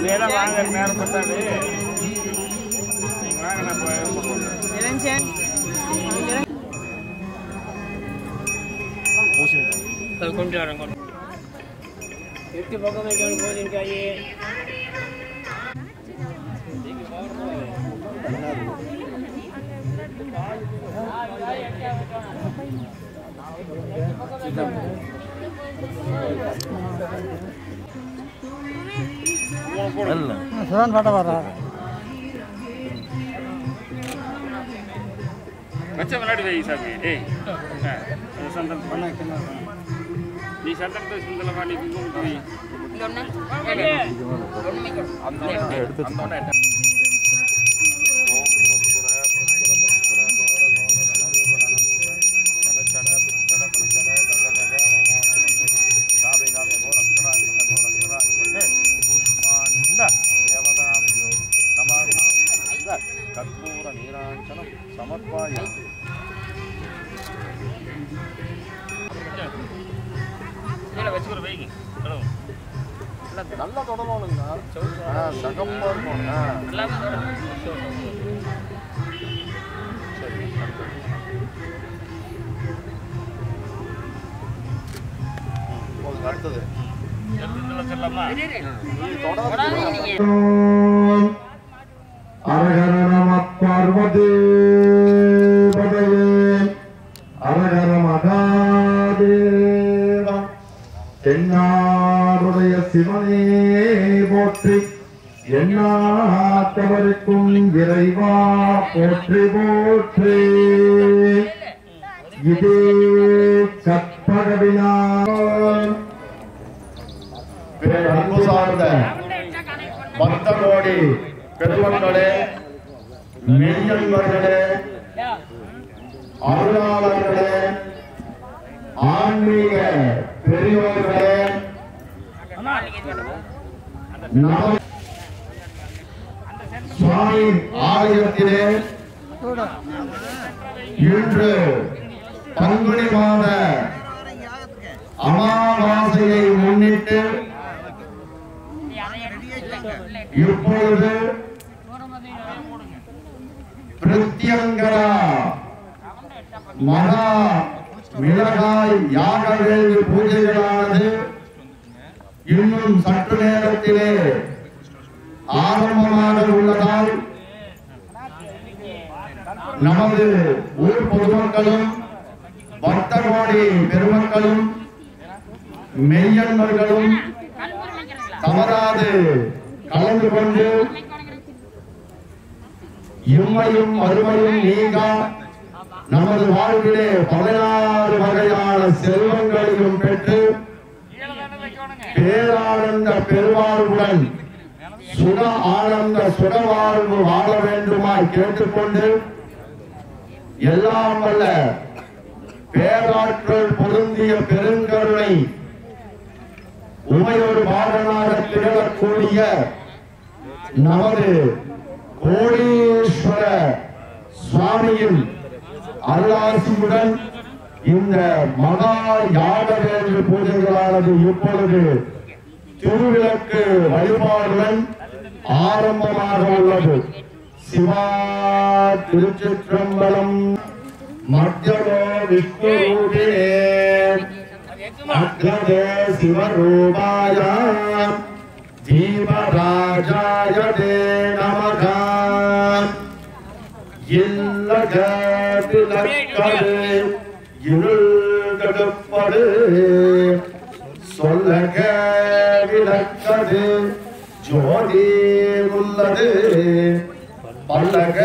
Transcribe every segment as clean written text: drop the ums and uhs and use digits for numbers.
நேரம் வாங்க நேரம் பத்தாது நீங்க வாங்க நான் இளஞ்சன் कल कौन जा रहा है इतने भोग में कौन भोजन चाहिए सुरन फाटा वाला बच्चा बनाड़ी भाई साहब ए संतन बना के ना नी संतन तो सुंदर वाली भी घूम गई लोना எடுத்து कर्पूर नीरांचनम समर्पयामि இல்ல வெச்சுற வைங்க ஹலோ நல்லா தொடணும்ங்க சகமா இருக்கும் எல்லாமே சரி அடுத்து எல்லாம் சொல்லலாமா தொடர்ந்து அரஹர நம பார்வதி பதவே அரஹர மகாதேவ தென்னாடுடைய சிவனே போற்றி எண்ணாத்தவருக்கும் இறைவா போற்றி போற்றி இதே கற்பகவினார் அன்பு சார்ந்த பக்தகோடி பெருமக்களே மெய்யன்பர்களே அருளாளர்களே ஆன்மீக பெரியோர்களே சுவாமி ஆலயத்திலே இன்று பங்குனி மாத அமாவாசையை முன்னிட்டு இப்பொழுது பிரத்யங்கரா மகா மிளகாய் யாக வேள்வி பூஜைகளானது இன்னும் சற்று நேரத்திலே ஆரம்பமாக உள்ளதால் நமது ஊர் பொதுமக்களும் பக்தகோடி பெருமக்களும் மெய்யன்பர்களும் தவறாது கலந்து கொண்டு இம்மையும் அருமையும் நீங்க நமது வாழ்விலே 16 வகையான செல்வங்களையும் பெற்று பேரானந்த பெருவாழ்வுடன் சுக ஆனந்த சுகவாழ்வு வாழ வேண்டுமாய் கேட்டுக்கொண்டு எல்லாம் வல்ல பேராற்றல் பொருந்திய பெருங்கருணை உமையொரு பாடனாக திகழக்கூடிய நமது கோடீஸ்வர சுவாமியின் அருளாசியுடன் இந்த மகா யாக வேள்வி பூஜைகளானது இப்பொழுது திருவிளக்கு வழிபாடுடன் ஆரம்பமாக உள்ளது. சிவா திருச்சிற்றம்பலம். மத்தியமோ விஷ்ணுரூபிணே அக்ரதே சிவரூபாய ஜீவராஜாய தே நமக. இல்லகதிலக்கது இருள்கடுப்படு சொல்லக விளக்கது ஜோதி உள்ளது பல்லக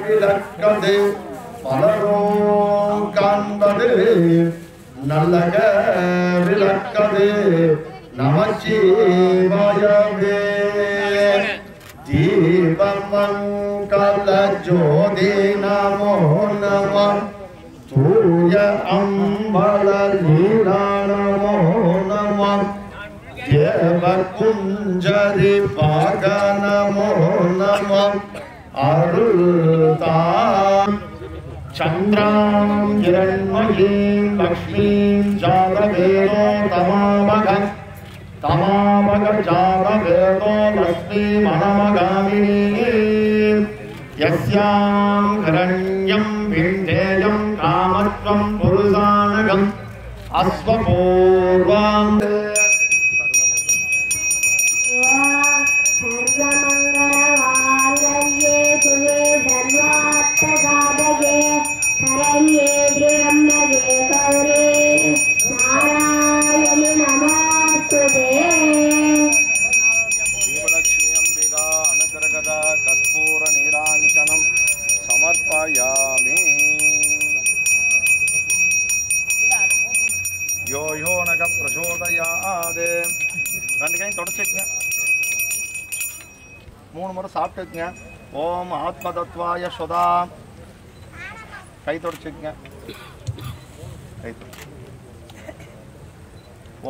விளக்கது பலரும் காண்பது நல்லக விளக்கது நமச்சிவாயவே. தீபமங்கல ஜோதி நமோ நம தூய அம்பல லீலா நமோ நம தேவ குஞ்சரி பாக நமோ நம அருள்தான். சந்திராம் இரண்மயீம் லக்ஷ்மீம் ஜாதவேதோ தமாமக तमापगजातवेदो लक्ष्मी मनमगामिनी यस्यां हिरण्यं विन्ध्येयं कामत्वं पुरुषानगम् अश्वपूर्वां सर्वमङ्गलमाङ्गल्ये शिवे सर्वार्थसाधके शरण्ये त्र्यम्बके गौरी नारायणि नमोस्तुते। श्रीलक्ष्मी अंबिका अनुग्रहदा कर्पूर नीराञ्जनं समर्पयामि। यो यो नग प्रचोदयात् ரெண்டு கையும் தொடச்சிக்கங்க, 3 முறை சாப்பிட்டுக்குங்க. ஓம் ஆத்மதத்வாய சுதா கை தொடச்சிக்கங்க, கை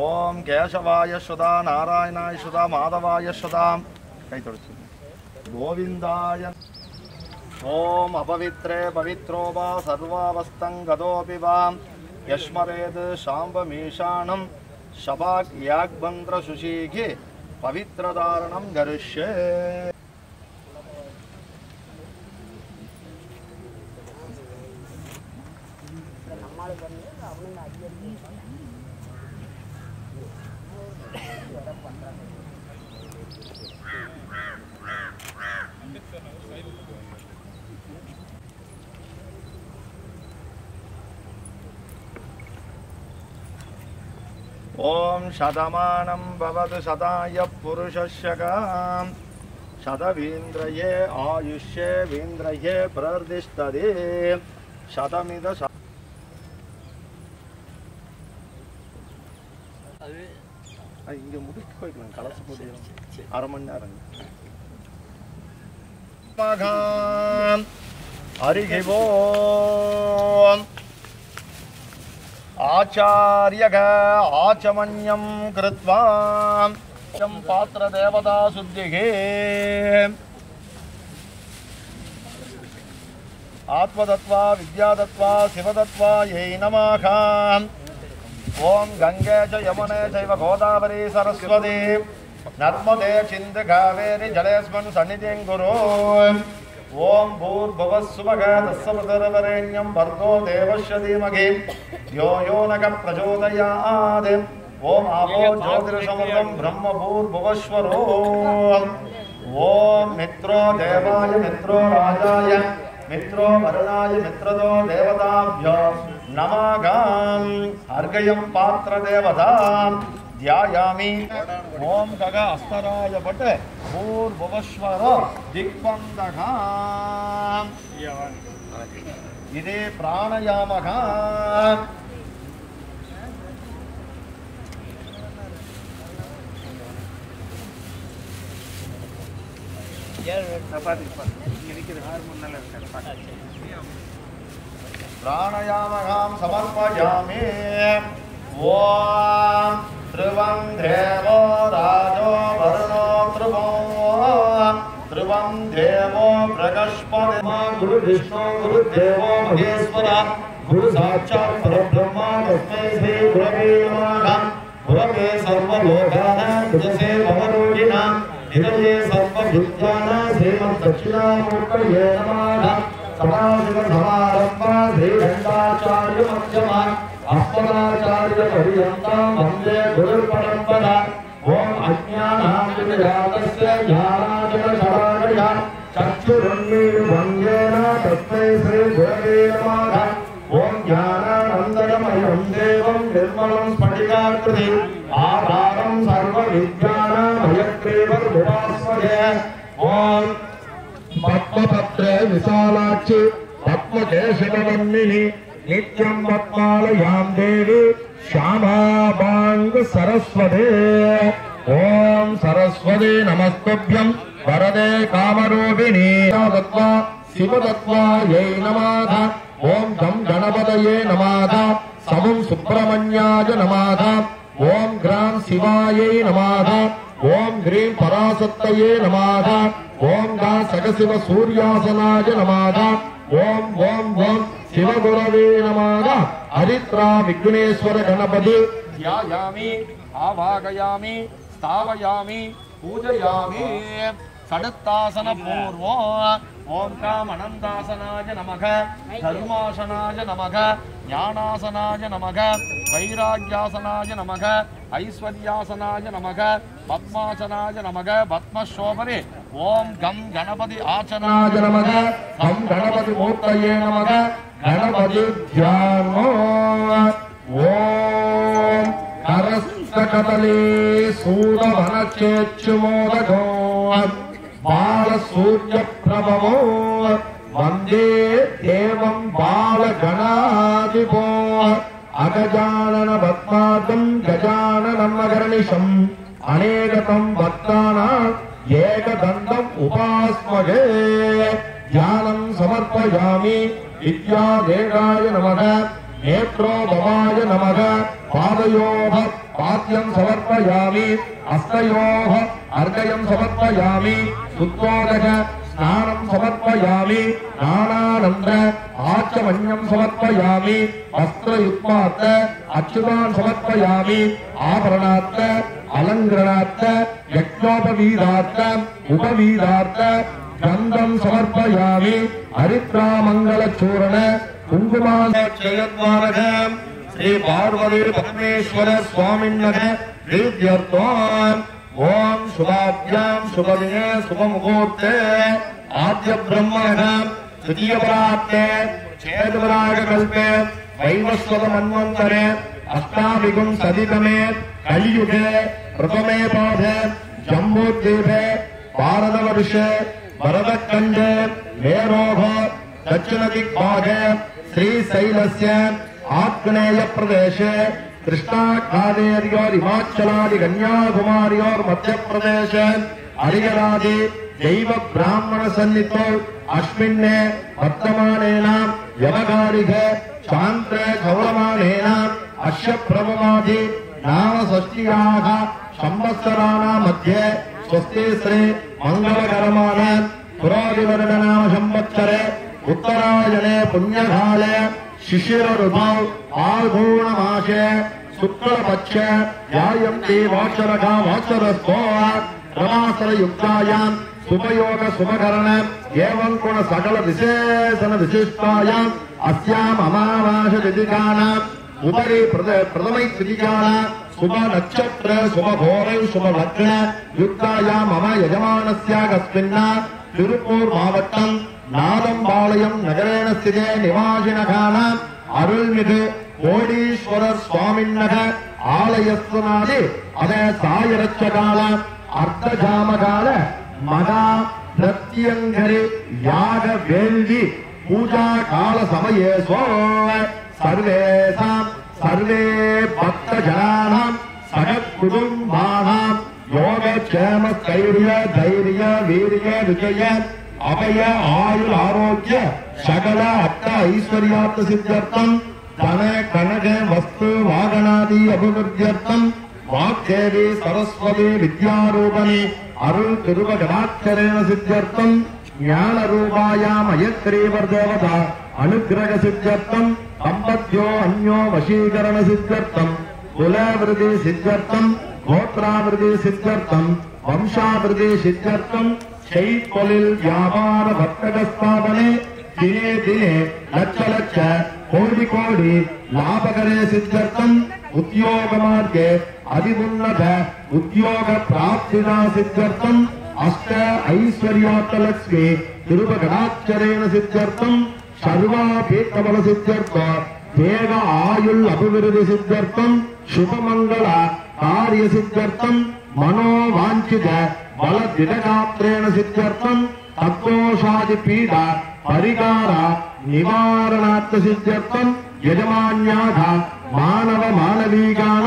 ஓம் கேசவாய சுதா நாராயணாய சுதா மாதவாய சுதா கை தொடச்சிக்கங்க. கோவிந்தாய ஓம் அபவித்ரே பவித்ரோ வா சர்வாவஸ்தங்கதோபி வா யஸ்மரேத் சாம்பமீஷானம் शबाक याग्बंद्र सुशीघे पवित्रधारणं गरिष्ये। ओम शतमानं भवतु शताय पुरुषस्य शतवीन्द्रये आयुष्ये वीन्द्रये प्रदिष्टते शतमिद இங்க முடிச்சு போய்க்கலாம், கலசு போட்டு 1/2 மணி நேரம். हरिः ओम् आचार्यः आचमन्यं कृत्वा पात्र देवता शुद्धिः आत्मदत्वा विद्यादत्वा शिवदत्वा यै नमः। ओम गंगे च यमुने चैव गोदावरी सरस्वती नर्मदे सिन्धु कावेरी जलेऽस्मिन् सन्निधिं कुरु। ओम भूर्भुवः सुवः तत्सवितुर्वरेण्यं भर्गो देवस्य धीमहि यो यो नः प्रचोदयात्। ओम आपो ज्योतिर्समृतं ब्रह्म भूर्भुवस्वरो। ओम मित्रो देवाय मित्रो राजाय मित्रो वरुणाय मित्रदो देवताभ्यो नमः। अर्घ्यं पात्र देवतां ध्यायामि। ओम गग अस्तराय पट भूर्भुवस्वर दिक्पन्दः इदे प्राणायामः। प्राणायामं समर्पयामि। ओम ध्रुवं देवो राजो वरुणो ध्रुवो ध्रुवं देवो बृहस्पति गुरु विष्णु गुरुदेवो महेश्वर गुरु साक्षात् परब्रह्म तस्मै श्री गुरवे नमः। गुरवे सर्वलोकानां तुजसे भवरोगिणां निधये सर्वविद्यानां श्रीमद्दक्षिणामूर्तये नमः। सदाशिवसमारम्भां श्रीरङ्गाचार्यमध्यमां अस्मदाचार्यपर्यन्तां वन्दे गुरुपरम्परा। ओम अज्ञानाञ्जनजातस्य ज्ञानाञ्जनशलाकया चक्षुरुन्मीलितं तस्मै श्रीगुरवे नमः। ओम ज्ञानानन्दमयं देवं निर्मलं स्फटिकाकृतिम् आधारं सर्वविद्यानां हयग्रीवमुपास्महे। ओम पद्मपत्रे विशालाक्षि पद्मकेशिनवन्निनि नित्यं पद्मालयां देवी श्यामाभाङ्ग सरस्वते। ओम सरस्वती नमस्तुभ्यं वरदे कामरूपिणी दत्वा शिवदत्वा यै नमः। ओम गं गणपतये नमः। समं सुब्रह्मण्याय नमः। ओम ग्रां शिवायै नमः। ओम ग्रीं पराशक्तये नमः। ओम गा सगशिव सूर्यासनाय नमः। ओम ओम ओम शिवगुरवे नमः। हरित्रा विघ्नेश्वर गणपति ध्यायामि आवाहयामि स्थापयामि पूजयामि षडत्तासन पूर्वो ओंकाम अनंतासनाय नमः धर्मासनाय नमः ज्ञानासनाय नमः वैराग्यासनाय नमः ऐश्वर्यासनाय नमः पद्मासनाय नमः पद्मशोभने ओम गम गणपति आचनाय नमः हम गणपति मूर्तये नमः गणपति ध्यानो ओम करस्तकदले सूरवनचेच्युमोदगो बालसूर्यप्रभवो वन्दे देवं बालगणाधिपो अगजानन पद्मार्गं गजाननं अगर्निशम् अनेकतं भक्तानाम् एकदन्तम् उपास्महे ध्यानं समर्पयामि विद्यादेवाय नमः नेत्रोभवाय नमः पादयोः पाद्यं समर्पयामि हस्तयोः अर्घ्यं समर्पयामि शुद्धोदक स्नानं समर्पयामि नानानन्द आचमन्यं समर्पयामि वस्त्रयुग्मात् अच्युतान् समर्पयामि आभरणात् अलङ्करणात् यज्ञोपवीदात् उपवीदात् गन्धं समर्पयामि हरिद्रामङ्गलचूर्ण कुङ्कुमाक्षयद्वारकम् श्री पार्वती परमेश्वर स्वामिन्नः प्रीत्यर्थम् ओम शुभाभ्यां शुभदिने शुभमुहूर्ते आद्य ब्रह्मणः तृतीयपरार्थे चेतवरागकल्पे वैवस्वत मन्वन्तरे अष्टाभिगुंसदितमे कलियुगे प्रथमे पादे जम्बूद्वीपे भारतवर्षे भरतखण्डे मेरोः दक्षिणदिग्भागे श्रीशैलस्य आग्नेय प्रदेशे कृष्णाकादेर्योर हिमाचलादि कन्याकुमार्योर मध्य प्रदेश हरिहरादि दैव ब्राह्मण सन्निधौ अस्मिन्ने वर्तमानेन यमगारिघ चान्द्रे गौरमानेन अश्य प्रभमादि नाम षष्ठ्याः संवत्सराणां मध्ये स्वस्ति श्री मंगलकरमान पुरादिवर्ण नाम संवत्सरे उत्तरायणे पुण्यकाले शिशिर ऋतौ फाल्गुन मासे शुक्लपक्ष यायन्ति वाचरका वाचरस्थो रमासर युक्तायां शुभयोग शुभकरण एवं गुण सकल विशेषण विशिष्टायाम् अस्याम् अमावास तिथिकानाम् उपरि प्रथमै तिथिकानां शुभ नक्षत्र शुभ घोरै शुभ लग्न युक्तायां मम यजमानस्य कस्मिन् तिरुप्पूर् मावट्टम् नादम्बालयं नगरेण स्थिते निवासिनकानाम् अरुள்மிகு கோடீஸ்வரர் சுவாமின்னக ஆலயஸ்தனாதி அதே சாயரட்சகால அர்த்தஜாமகால மகா பிரத்யங்கரி யாக வேள்வி பூஜா கால சமயேஸ்வோ சர்வேசாம் சர்வே பக்தஜனானாம் சககுடும்பானாம் யோகக்ஷேம ஸ்தைர்ய தைரிய வீரிய விஜய अभय आयुर आरोग्य सकल अट्ट ऐश्वर्यार्थ सिद्ध्यर्थम धन कनक वस्तु वाहनादि अभिवृद्ध्यर्थम वाग्देवी सरस्वती विद्यारूपणी अरुण तिरुवगणाक्षरेण सिद्ध्यर्थम ज्ञान रूपायां अयग्रीवर देवता अनुग्रह सिद्ध्यर्थम संपद्यो अन्यो वशीकरण सिद्ध्यर्थम कुलवृद्धि सिद्ध्यर्थम गोत्रावृद्धि सिद्ध्यर्थम वंशावृद्धि सिद्ध्यर्थम शैत्वलिल व्यापार वर्तक स्थापने दिने दिने लक्ष लक्ष कोटि कोटि लाभकरे सिद्ध्यर्थम उद्योग मार्गे अधिउन्नत उद्योग प्राप्तिना सिद्ध्यर्थम अष्ट ऐश्वर्यार्थ लक्ष्मी तिरुपगणाक्षरेण सिद्ध्यर्थम सर्वाभीष्टबल सिद्ध्यर्थ वेग आयुल अभिवृद्धि सिद्ध्यर्थम शुभमंगल कार्य सिद्ध्यर्थम मनोवांछित बल दिनगात्रेण सिद्ध्यर्थम तत्दोषादि पीडा परिहार निवारणार्थ सिद्ध्यर्थम यजमान्याः मानव मानवीगाण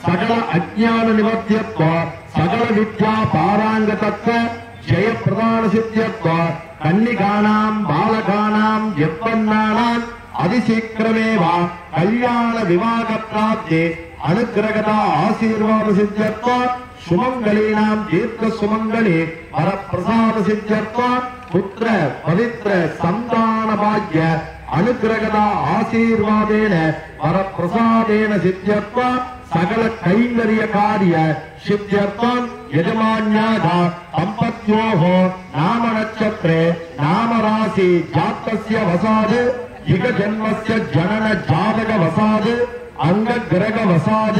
सकल अज्ञान निवर्त्यत्व सकल विद्या पारांगतत्व जय प्रदान सिद्ध्यत्व कन्निकानां बालकानां यत्पन्नानां अतिशीघ्रमेव कल्याण विवाह प्राप्ति अनुग्रहता आशीर्वाद सिद्ध्यत्व सुमंगलीनां दीर्घ सुमंगली वरप्रसाद सिद्ध्यर्थ पुत्र पवित्र संतान भाग्य अनुग्रहता आशीर्वादेन वरप्रसादेन सिद्ध्यर्थ सकल कैंगर्य कार्य सिद्ध्यर्थम यजमान्याग संपत्योः नाम नक्षत्रे नाम राशि जातस्य वसाद युग जन्मस्य जनन जातक वसाद अंग ग्रह वसाद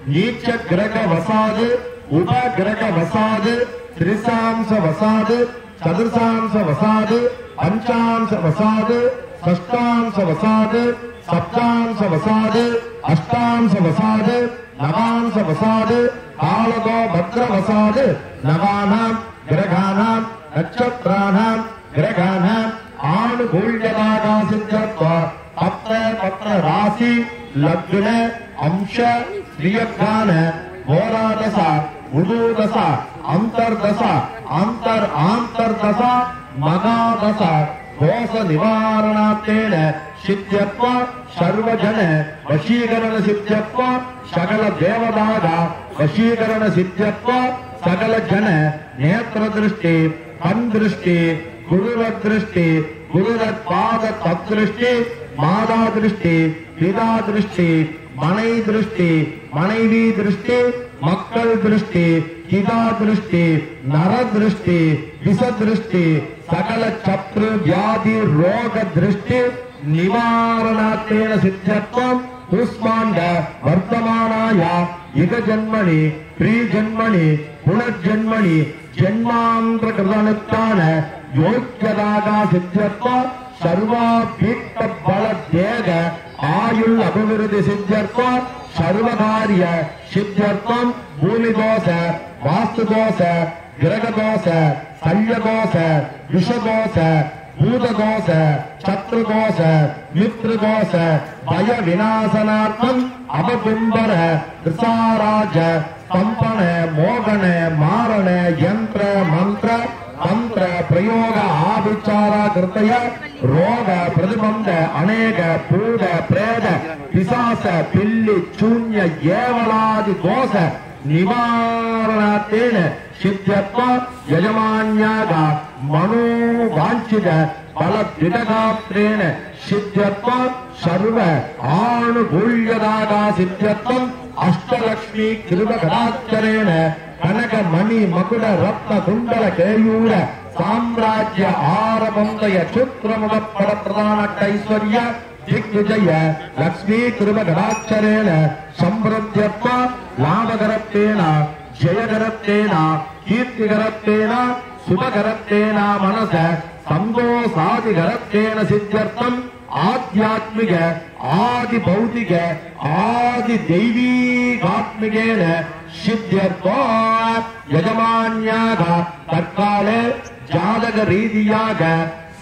नीच ग्रह वसाद उप ग्रह वसाद त्रिशांश वसाद चतुर्शांश वसाद पंचांश वसाद षष्ठांश वसाद सप्तांश वसाद अष्टांश वसाद नवांश वसाद कालगो भद्र वसाद नवानां ग्रहाणां नक्षत्राणां ग्रहाणां आनुकूल्यतागा सिद्ध्यत्व पत्र राशि लग्न अंश श्रियज्ञान होरादशा उदूदशा अंतर्दशा आंतर्दशा मगादशा दोष निवारणार्थेन सिद्ध्यत्व सर्वजन वशीकरण सिद्ध्यत्व सकल देवदाग वशीकरण सिद्ध्यत्व सकल जन नेत्र दृष्टि कण दृष्टि गुरुरथ दृष्टि गुरुरथ पाद तद्दृष्टि माता दृष्टि पिता दृष्टि मनै दृष्टि मனைவி दृष्टि மக்கள் दृष्टि हिता दृष्टि नर दृष्टि विष दृष्टि सकल शत्रु व्याधि रोग दृष्टि निवारणार्थेन सिद्ध्यत्वं कुष्माण्ड वर्तमानाय युग जन्मनि प्रीजन्मनि पुनर्जन्मनि जन्मांतर कृतानुष्ठान योग्यतागा सिद्ध्यत्व सर्वाभीष्ट बल देह आयुल अभिवृद्धि सिद्ध्यत्व सर्वकार्य सिद्ध्यर्थम भूमि दोष वास्तु दोष ग्रह दोष शल्य दोष विष दोष भूत दोष शत्रु दोष मित्र दोष भय विनाशनार्थम अपबिंबर कृसाराज कंपन मोगन मारण यंत्र मंत्र तंत्र प्रयोग आविचार कृतय रोग प्रतिबंध अनेक भूत प्रेत पिशाच पिल्लि शून्य येवलादि दोष निवारणार्थेन सिद्ध्यत्व यजमान्याग मनोवांछित फलद्वितगात्रेण सिद्ध्यत्व सर्व आनुकूल्यतागा सिद्ध्यत्वं अष्टलक्ष्मी कृपकटाक्षरेण कनक मणि मकुट रत्न कुंडल केयूर साम्राज्य आरबंदय क्षुत्रमुख फल प्रदान ऐश्वर्य दिग्विजय लक्ष्मी कृपकटाक्षरेण समृद्ध्यत्व लाभकरत्वेन जयकरत्वेन कीर्तिकरत्वेन शुभकरत्वेन मनस संतोषादिकरत्वेन सिद्ध्यर्थम आध्यात्मिक आदि भौतिक आदि दैवीकात्मिकेन सिद्ध्यर्थ यजमान्याग तत्काले जातक रीतियाग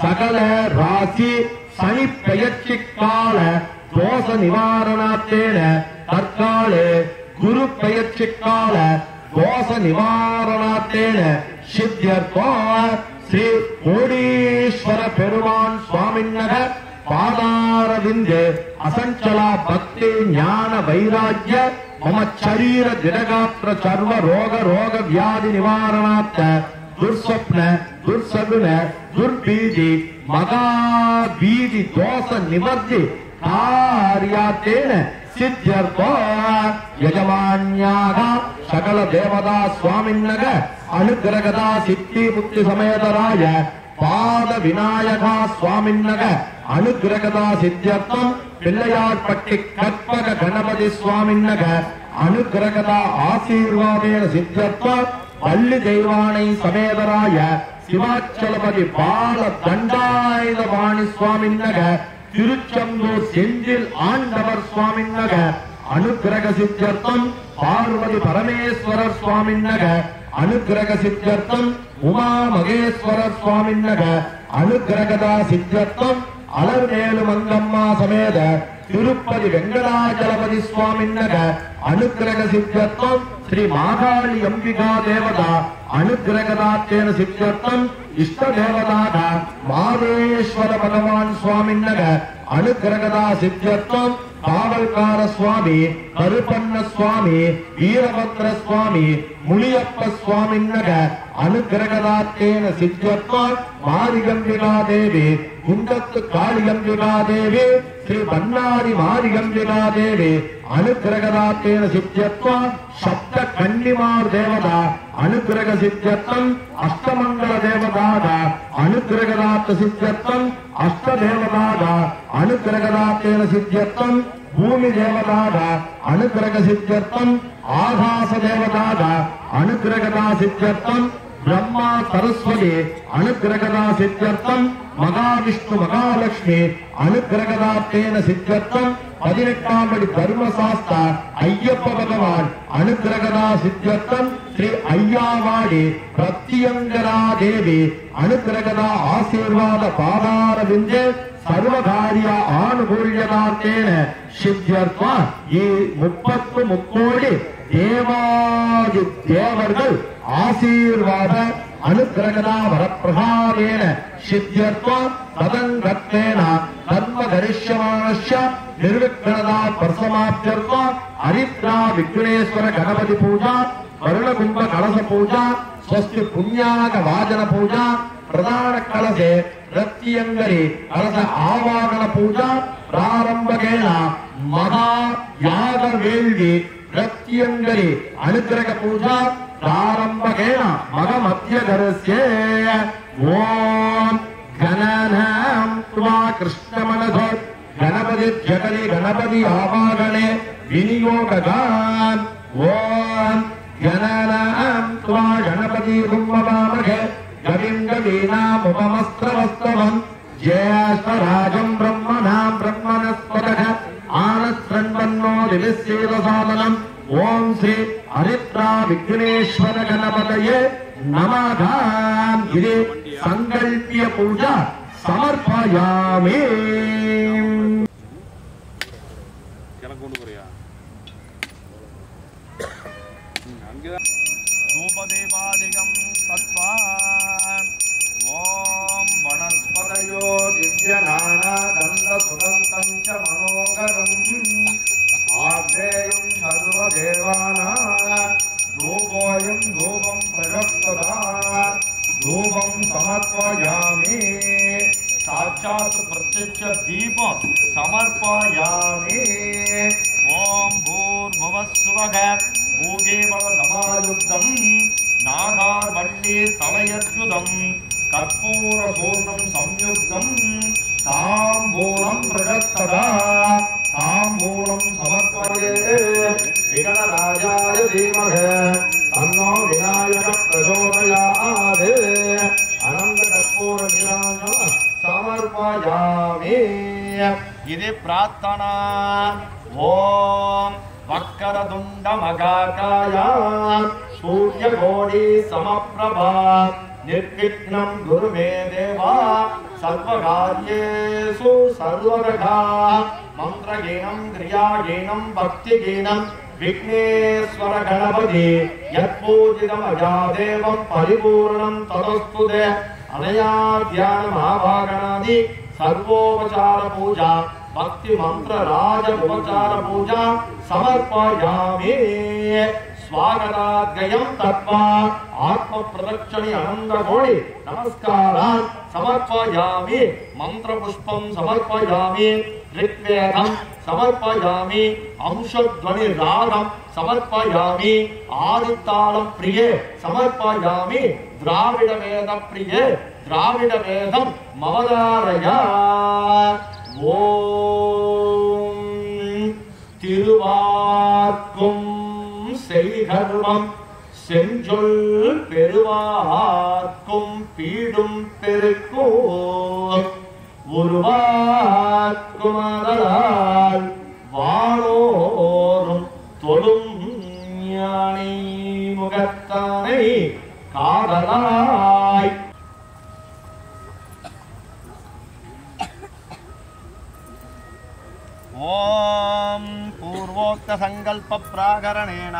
सकल राशि शनि प्रयच्छि काल दोष निवारणार्थेन तत्काले गुरु प्रयच्छि काल दोष निवारणार्थेन सिद्ध्यर्थ श्री कोडीश्वर पेरुमान् स्वामिन्नः पादारविंदे असंचला भक्ति ज्ञान वैराग्य मम शरीर दिनगात्र सर्व रोग व्याधि निवारणार्थ दुर्स्वप्न दुर्सगुन दुर्बीजि मगाबीजि दोष निवर्ति कार्यार्थेन सिद्ध्यर्थ यजमान्याग सकल देवता स्वामिन्नः अनुग्रहदा सिद्धि बुद्धि समेतराय पाद विनायक स्वामिन्नः अनुग्रहदा सिद्ध्यर्थम पिल्लयार्पट्टि कत्पक गणपति स्वामिन्नः अनुग्रहदा आशीर्वादेन सिद्ध्यर्थम वल्ली दैवानै समेतराय शिवाचलपति बाल दंडायुधपाणि स्वामिन्नः तिरुचंदूर सेंजिल आंडवर स्वामिन्नः अनुग्रह सिद्ध्यर्थम पार्वती परमेश्वर स्वामिन्नः अनुग्रह सिद्ध्यर्थम उमा महेश्वर स्वामिन्नः अनुग्रहदा सिद्ध्यर्थम अलर्मेलु मंगम्मा समेत तिरुपति वेंकटाचलपति स्वामिन्नः अनुग्रह सिद्ध्यर्थम श्री माकाली अंबिका देवता अनुग्रहदातेन सिद्ध्यर्थम इष्ट देवता मादेश्वर भगवान स्वामिन्नः अनुग्रहदा सिद्ध्यर्थम कावल அலங்கார சுவாமி கருப்பண்ண சுவாமி வீரபத்ர சுவாமி முனியப்ப சுவாமின்னக அனுகிரகதாத்தேன சித்தியத்வா மாரிகம்பிகா தேவி குண்டத்து காளிகம்பிகா தேவி ஸ்ரீ பன்னாரி மாரிகம்பிகா தேவி அனுகிரகதாத்தேன சித்தியத்வா சப்த கன்னிமார் தேவதா அனுகிரக சித்தியத்வம் அஷ்டமங்கல தேவதாக அனுகிரகதாத்த சித்தியத்வம் அஷ்டதேவதாக அனுகிரகதாத்தேன சித்தியத்வம் பூமி தேவதாக அனுகிரக சித்தியத்வம் ஆகாச தேவதாக அனுகிரகதா சித்தியத்வம் பிரம்மா சரஸ்வதி அனுகிரகதா சித்தியர்த்தம் மகாவிஷ்ணு மகாலட்சுமி அனுகிரகதாத்தேன சித்தியர்த்தம் 18ஆம் படி தர்மசாஸ்திர ஐயப்ப பகவான் அனுகிரகதா சித்தியர்த்தம் ஸ்ரீ ஐயாவாடி பிரத்யங்கரா தேவி அனுகிரகதா ஆசீர்வாத பாதார விந்தே சர்வகாரிய ஆனுகூல்யதாத்தேன சித்தியர்த்தா ಈ 30 கோடி தேவாதி தேவர்கள் ஆசீர்வாத அனுகிரகதா வரப்பிரசாதேன சித்தியர்த்வா ததங்கத்வேன கர்ம கரிஷ்யமானஸ்ய நிர்விக்னதா பரசமாப்த்யர்த்வா ஹரித்ரா விக்னேஸ்வர கணபதி பூஜா வருணகும்ப கலச பூஜா ஸ்வஸ்தி புண்ணியாக வாஜன பூஜா பிரதான கலசே ரத்தியங்கரி கலச ஆவாகன பூஜா ಪ್ರಾರಂಭಕೇನ ಮಹಾ ಯಾಗ ವೇಳ್ವಿ ಪ್ರತ್ಯಂಗರಿ ಅನುಗ್ರಹ ಪೂಜಾ ಪ್ರಾರಂಭಕೇನ ಮಗ ಮಧ್ಯಧರಸ್ಯ ಓಂ ಗಣನಾಂ ತ್ವಾ ಕೃಷ್ಣಮನಧೋ ಗಣಪತಿ ಜಗಲಿ ಗಣಪತಿ ಆವಾಗಣೆ ವಿನಿಯೋಗಗಾನ್ ಓಂ ಗಣನಾಂ ತ್ವಾ ಗಣಪತಿ ರುಮ್ಮವಾಮಘೆ ಗವಿಂ ಗವೀನಾಮುಪಮಸ್ತ್ರವಸ್ತವಂ ज्येष्ठराजं ब्रह्मणां ब्रह्मणस्पतः आनस्रण्वन्नो दिविस्येदसादनम् ॐ श्री हरिद्रा विघ्नेश्वर गणपतये नमः इति संकल्प्य पूजा समर्पयामि। धूपदीपादिकं तत्त्वा ओम वनस्पतयो दिव्यनाना दण्डसुगन्धं च मनोहरम् आग्नेयं सर्वदेवानां धूपोऽयं धूपं प्रजप्तदा धूपं समर्पयामि साक्षात् प्रत्यक्ष दीपं समर्पयामि। ओम भूर्भुवस्सुवः भूगेवल समायुक्तं नागार्वल्ली तलयद्युतं कर्पूर सूर्णं संयुक्तं ताम्बूलं प्रदत्तदा ताम्बूलं समर्पये विघ्नराजाय धीमहि तन्नो विनायकः प्रचोदयात् अनंत कर्पूर नीराजनं समर्पयामि इति प्रार्थना। ओम वक्रतुण्ड महाकाय सूर्यकोटि समप्रभा निर्विघ्नं गुरु मे देवा सर्वकार्येषु सर्वदा मंत्रहीनं क्रियाहीनं भक्तिहीनं विघ्नेश्वर गणपति यत्पूजितमजादेवं परिपूर्णं तदस्तुते अनया ध्यानमावागणादि सर्वोपचार पूजा भक्ति मंत्र राज उपचार पूजा समर्पयामि। स्वागताद्गयं तत्वा आत्म प्रदक्षिणे अनंतकोटि नमस्कारान् समर्पयामि। मंत्र पुष्पं समर्पयामि। ऋग्वेदं समर्पयामि। अंशध्वनि रागं समर्पयामि। आदितालं प्रिये समर्पयामि। द्राविड वेद प्रिये द्राविड वेदं ममदारया। ஓம் திருவார்க்கும் செய்கர்வம் செஞ்சொல் பெருவார்க்கும் பீடும் பெருக்கும் உருவார்க்கும் அதலால் வாழோரும் தொழும் ஞானி முகத்தானை காதலாய் ओम पूर्वोक्त संकल्प प्राकरणेन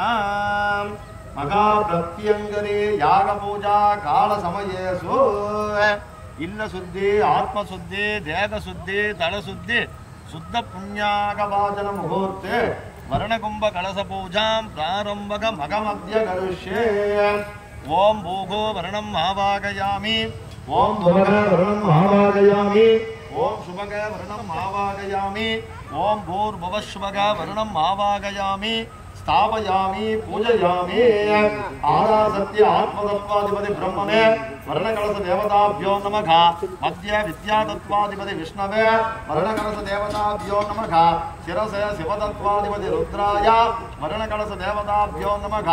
महाप्रत्यंगरे याग पूजा काल समयेषु इल्ल शुद्धि आत्म शुद्धि देह शुद्धि तल शुद्धि शुद्ध पुण्यागवाचन मुहूर्ते वर्णकुंभ कलश पूजां प्रारंभक मगमध्य करिष्ये। ओम भूगो वर्णम् आवाहयामि। ओम भुवग वर्णम् आवाहयामि। ओम शुभग वर्णम् आवाहयामि। ओम भूर्भुवस्वग वर्णम् आवाहयामि। स्थापयामि पूजयामि। आरासत्य आत्मतत्वाधिपति ब्रह्मणे वर्णकलश देवताभ्यो नमः। मध्य विद्यातत्वाधिपति विष्णवे वर्णकलश देवताभ्यो नमः। शिरसे शिवतत्वाधिपति रुद्राय वर्णकलश देवताभ्यो नमः।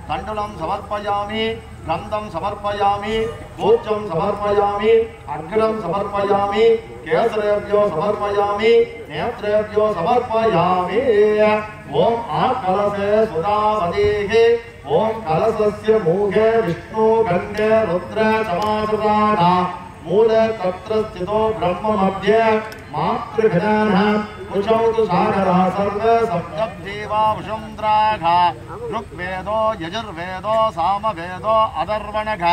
तण्डुलं समर्पयामि। गन्धं समर्पयामि। पूज्यं समर्पयामि। अग्रं समर्पयामि। केसरेभ्यो समर्पयामि। नेत्रेभ्यो समर्पयामि। ओम आकलसे सुधावदेः। ओम कलशस्य मूले विष्णु गंगे रुद्र समासदाः। मूले तत्र स्थितो ब्रह्म मध्ये मातृभिधानः कुशौ तु सागरः सर्वे सप्तदेवा वसुन्धराः। ऋग्वेदो यजुर्वेदो सामवेदो अथर्वणः।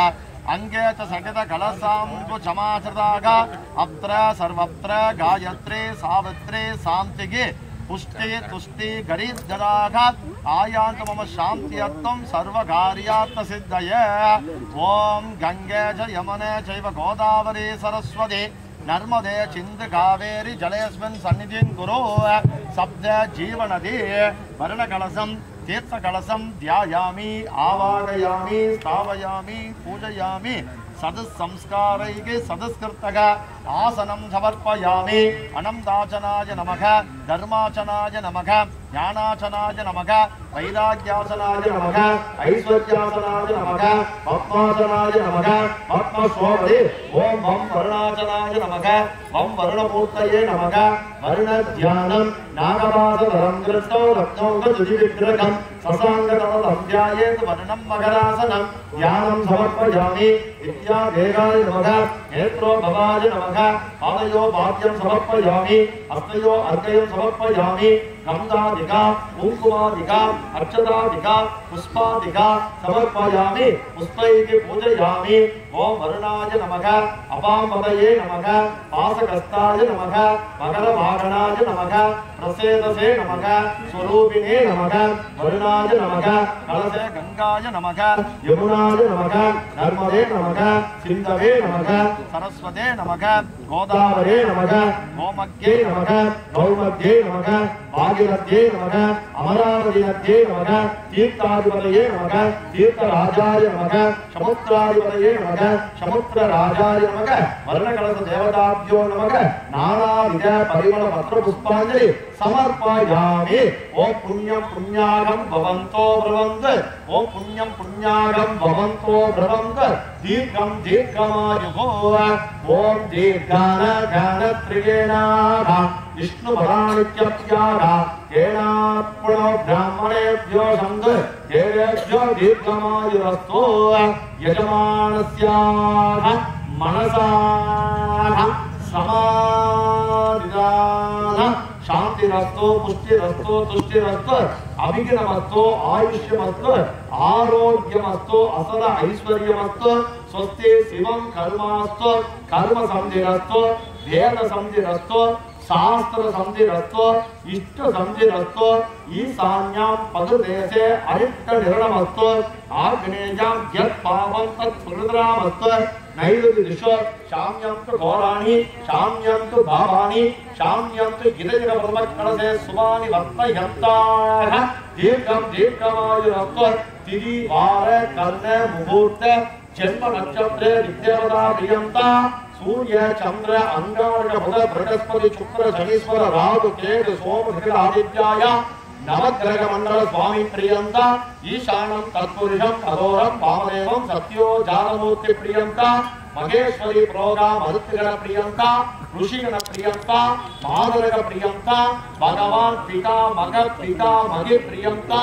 अंगे च सकित कलशाम्बुसमाश्रिताः। अत्र सर्वत्र गायत्री सावित्री शान्तिः पुष्टि तुष्टि गरीब्धराः। आयान्तु मम शान्त्यर्थं सर्वकार्यार्थसिद्धये। ओम गंगे च यमुने चैव गोदावरी सरस्वती नर्मदे सिन्धु कावेरी जलेऽस्मिन् सन्निधिं कुरु। सप्त जीवनदी वर्णकलशं तीर्थकलशं ध्यायामि आवाहयामि स्थापयामि पूजयामि। सदस्संस्कारैः सदस्कृतः आसनं समर्पयामि। अनन्ताचनाय नमः। धर्माचनाय नमः। ज्ञानाचनाय नमः। वैराग्यासनाय नमः। ऐश्वर्यासनाय नमः। पद्मासनाय नमः। पद्मशोभे ओम वं वर्णाचनाय नमः। वं वर्णमूर्तये नमः। वर्णध्यानं नागवासधरं दृष्टो रत्नौघदुजिविग्रहं शशाङ्कतलं ध्यायेत् वर्णं मकरासनं। ध्यानं समर्पयामि। विद्यादेहाय नमः। नेत्रो भवाय नमः। पादयो वाद्यं समर्पयामि। हस्तयो अर्घ्यं समर्पयामि। गन्धादिका कुङ्कुमादिका अर्चनादिका पुष्पादिका समर्पयामि। पुष्पैः पूजयामि। ओम वरुणाय नमः। अपामपदये नमः। पाशकस्ताय नमः। मकरवाहनाय नमः। प्रसेदसे नमः। स्वरूपिणे नमः। वरुणाय नमः। कलशे गंगाय नमः। यमुनाय नमः। नर्मदे नमः। सिन्धवे नमः। सरस्वते नमः। गोदावरे नमः। गोमग्गे नमः। गौमग्गे नमः। भागीरथ्ये नमः। अमरावती नद्ये नमः। तीर्थाधिपतये नमः। तीर्थराजाय नमः। समुद्राधिपतये नमः। समुद्रराजाय नमः। वर्णकलश देवताभ्यो नमः। नानाविध परिमल पत्र पुष्पाञ्जलि समर्पयामि। ओम पुण्यं पुण्यागं भवन्तो ब्रवन्त। ओम पुण्यं पुण्यागं भवन्तो ब्रवन्त। दीर्घं दीर्घमायुः। ओम दीर्घानघानत्रिगेणाः विष्णुपदानित्यप्याः येनात्मनो ब्राह्मणेभ्यो सन्त देवेभ्यो दीर्घमायुरस्तु। यजमानस्याः मनसाः समाधिदान शांतिरस्तु पुष्टिरस्तु तुष्टिरस्तु अभिघ्नमस्तु आयुष्यमस्तु आरोग्यमस्तु असद ऐश्वर्यमस्तु। स्वस्ति शिवं कर्मास्तु कर्म संधिरस्तु वेद संधिरस्तु शास्त्र संधिरस्तु इष्ट संधिरस्तु। ईशान्यां पददेशे अरिष्ट निर्णमस्तु। आग्नेयां यत् पावं तत् सुहृदरामस्तु। नैरुति दिशो शाम्यन्तु घोराणि शाम्यन्तु भावानि शाम्यन्तु गिरिजगपर्वत्कलशे शुभानि वर्तयन्ताः। दीर्घं दीर्घमायुरस्तु। तिथि वार कर्ण मुहूर्त जन्म नक्षत्रे विद्यावता प्रियन्ता। सूर्य चंद्र अंगारक बुध बृहस्पति शुक्र शनीश्वर राहु केतु सोम शुक्र आदित्याय नवग्रह मंडल स्वामी प्रियंता। ईशानं तत्पुरुषं अघोरं वामदेवं सत्यो जानमूर्ति प्रियंता। महेश्वरी प्रोगा मरुत्गण प्रियंता। ऋषिगण प्रियंता। माधुरग प्रियंता। भगवान पिता मग पिता मगे प्रियंता।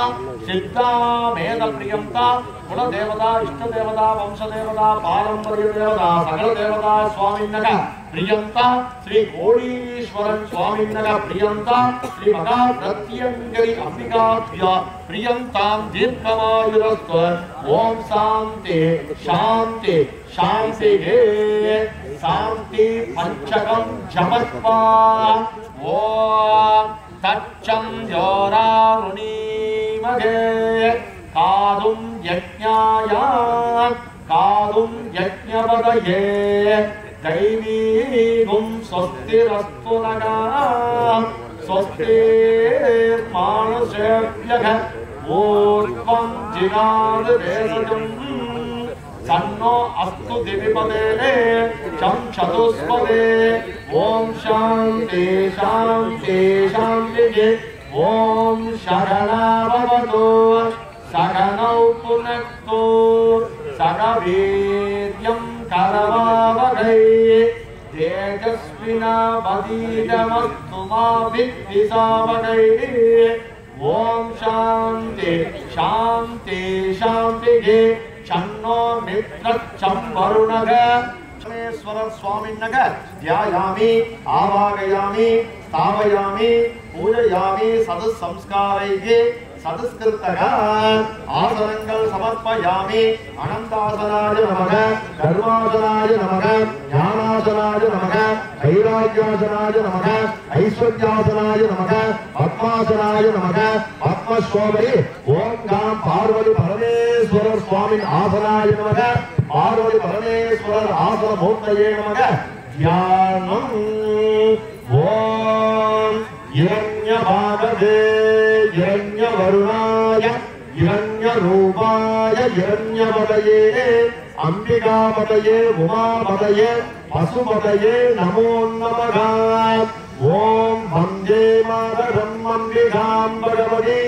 सिद्धा मेध प्रियंता। कुल देवता इष्ट देवता वंश देवता पारंपर्य देवता सकल देवता स्वामिन्नग प्रियंता। श्री कोडीश्वरन स्वामिन्नग प्रियंता। श्री महा प्रत्यंगरी अंबिकाभ्य प्रियंतां दीर्घमायुरस्तु। ओम शांति शांति शांति शांति पंचकं जपत्वा ஓம் தச்சம் ஜோராருணீமகே காதும் யஜ்ஞாயாம் காதும் யஜ்ஞபதயே தைவீகும் ஸ்வஸ்திரஸ்து நகாம் ஸ்வஸ்திர்மானுஷேभ्यः ஊர்வம் ஜிகாது தேசஜம் சன்னோ அஸ்து திவிபதே சம் சதுஸ்பதே ஓம் சாந்தி சாந்தி சாந்தி ஓம் சரணாவது சகனௌ புனக்து சகவீர்யம் கரவாவகை தேஜஸ்வினாவதீதமஸ்து மா வித்விஷாவகை ஓம் சாந்தி சாந்தி சாந்தி சன்னோ மித்ரச்சம் வருணக சமேஸ்வர சுவாமின்னக தியாயாமி ஆவாகயாமி ஸ்தாபயாமி பூஜயாமி சது சம்ஸ்காரைகி சதுஸ்கிருத்தக ஆசனங்கள் சமர்ப்பயாமி அனந்தாசனாய நமக கர்வாசனாய நமக ஞானாசனாய நமக கைராஜ்யாசனாய நமக ஐஸ்வர்யாசனாய நமக பத்மாசனாய நமக பத்மஸ்வோபரி ஓம் காம் பார்வதி பரமேஸ்வரர் சுவாமி ஆசனாய நமக பார்வதி பரமேஸ்வரர் ஆசன மூர்த்தயே நமக தியானம் ஓம் இரண்யபாவதே இரண்யவருணாய இரண்யரூபாய இரண்யபதயே அம்பிகாபதயே உமாபதயே பசுபதயே நமோ நமः ஓம் வந்தே மாதரம் அம்பிகாம் பகவதி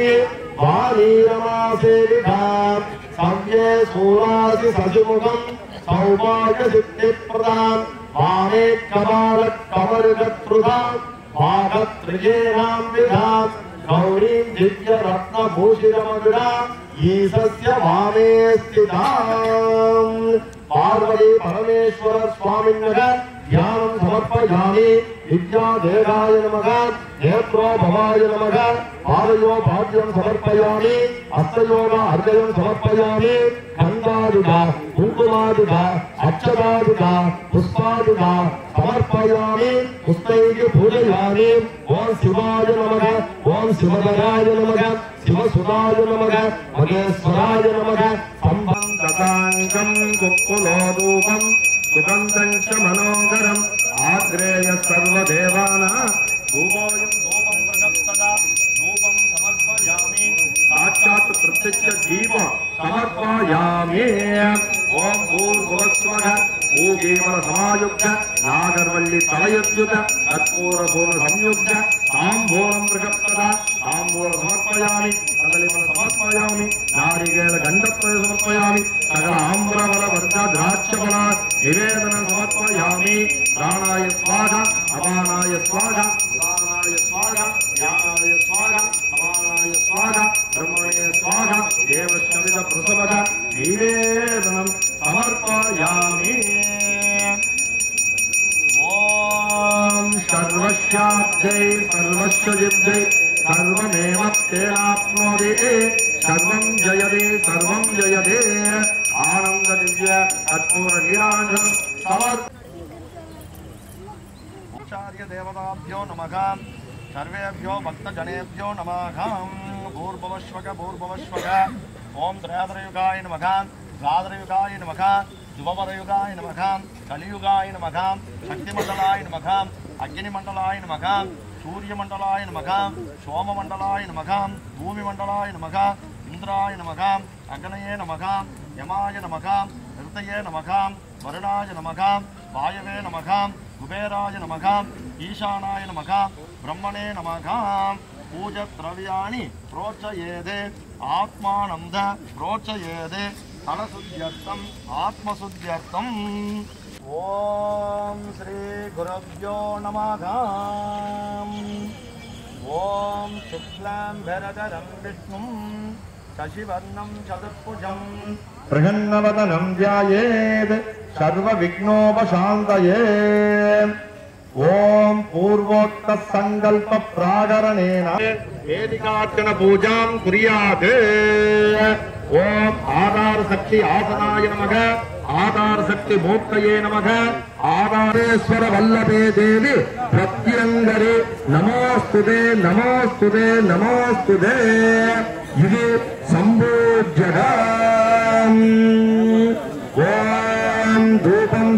வாரீரமாசேவிகாம் சவ்யே சூராசி சசுமுகம் சௌபாகிய சித்திப்பிரதாம் வாமே கபாலக் கமருகத்ருதாம் பாகத்ரிஜேனாம் விதாம் கௌரீம் திவ்ய ரத்ன பூஷிதமகுடாம் ஈசஸ்ய வாமே ஸ்திதாம் பார்வதி பரமேஸ்வர சுவாமின்னக தியானம் சமர்ப்பயாமி வித்யா தேகாய நமக நேத்ரோ பவாய நமக பாதயோ பாத்யம் சமர்ப்பயாமி அஸ்தயோக அர்கயம் சமர்ப்பயாமி கந்தாதுகா குங்குமாதுகா அச்சதாதுகா புஷ்பாதுகா சமர்ப்பயாமி புஷ்பைகி பூஜயாமி ஓம் சிவாய நமக ஓம் சிவதராய நமக சிவசுதாய நமக மகேஸ்வராய நமக சம்பந்ததாங்கம் குக்குலோதூபம் சுகந்தம் ச மனோகரம் ஆக்ரேய சர்வதேவானாம் தூபோயம் தூபம் பிரகப்ததா தூபம் சமர்ப்பயாமி சாட்சாத் பிரத்யக்ஷ தீபம் சமர்ப்பயாமி ஓம் பூர்வஸ்வக பூகீவர சமாயுக்த நாகர்வல்லி தலயுக்த கற்பூர பூர்ண சம்யுக்த தாம்பூலம் பிரகப்ததா தாம்பூலம் சமர்ப்பயாமி கதலிபல சமர்ப்பயாமி நாரிகேல கண்டத்வய சமர்ப்பயாமி சகல ஆம்பரவல வர்ஜ திராட்சபல நிவேதனம் சமர்ப்பயாமி பிராணாய ஸ்வாஹா அபானாய ஸ்வாஹா உதானாய ஸ்வாஹா ஞானாய ஸ்வாஹா அபானாய ஸ்வாஹா பிரம்மணே ஸ்வாஹா தேவசமித பிரசவத நிவேதனம் சமர்ப்பயாமி ஓம் சர்வஸ்யாப்தை சர்வஸ்ய ஜிப்தை सर्वमेव तेनाप्नोति सर्वं जयते आनंद दिव्य कर्पूर नीराजन आचार्य देवताभ्यो नमः सर्वेभ्यो भक्तजनेभ्यो नमः भूर्भुवस्वः ओम त्रयादरयुगाय नमः द्वादरयुगाय नमः युववरयुगाय नमः कलियुगाय नमः शक्तिमण्डलाय नमः अग्निमण्डलाय नमः सूर्यमंडलाय नमः सोममंडलाय नमः भूमिमंडलाय नमः इंद्राय नमः अग्नये नमः यमाय नमः ऋतये नमः वरुणाय नमः वायवे नमः कुबेराय नमः ईशानाय नमः ब्रह्मणे नमः पूजद्रव्याणि प्रोच्चयेदे आत्मानंद प्रोच्चयेदे फलशुद्ध्यर्थम् आत्मशुद्ध्यर्थम् ओम श्री गुरुभ्यो नमः ओम शुक्लांबरधरं विष्णुं शशिवर्णं चतुर्भुजं प्रसन्नवदनं ध्यायेत् सर्वविघ्नोपशान्तये ओम पूर्वोक्त संकल्प प्राकरणेन वेदिकार्चन पूजां कुर्यात् ओम आधार शक्ति आसनाय नमः आधार शक्ति मूर्तये नमः आधारेश्वर वल्लभे देवी प्रत्यंगरे नमोस्तुते नमोस्तुते नमोस्तुते इति संपूज्यताम् ओम धूपं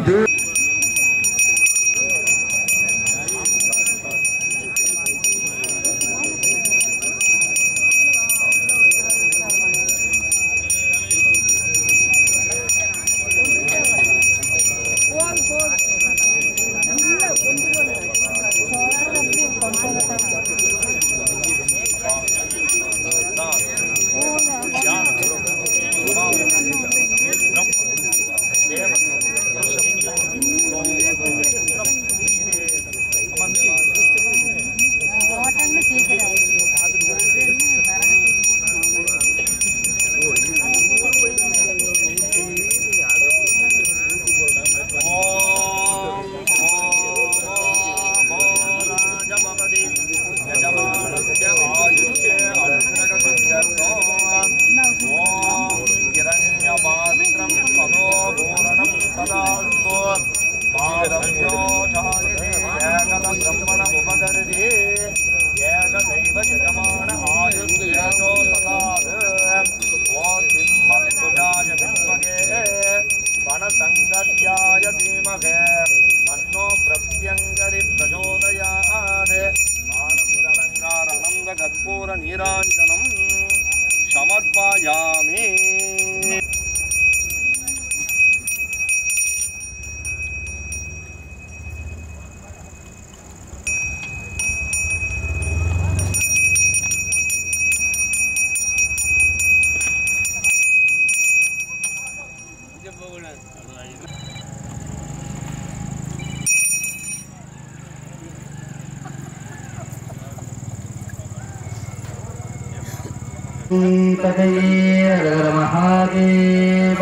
महादेव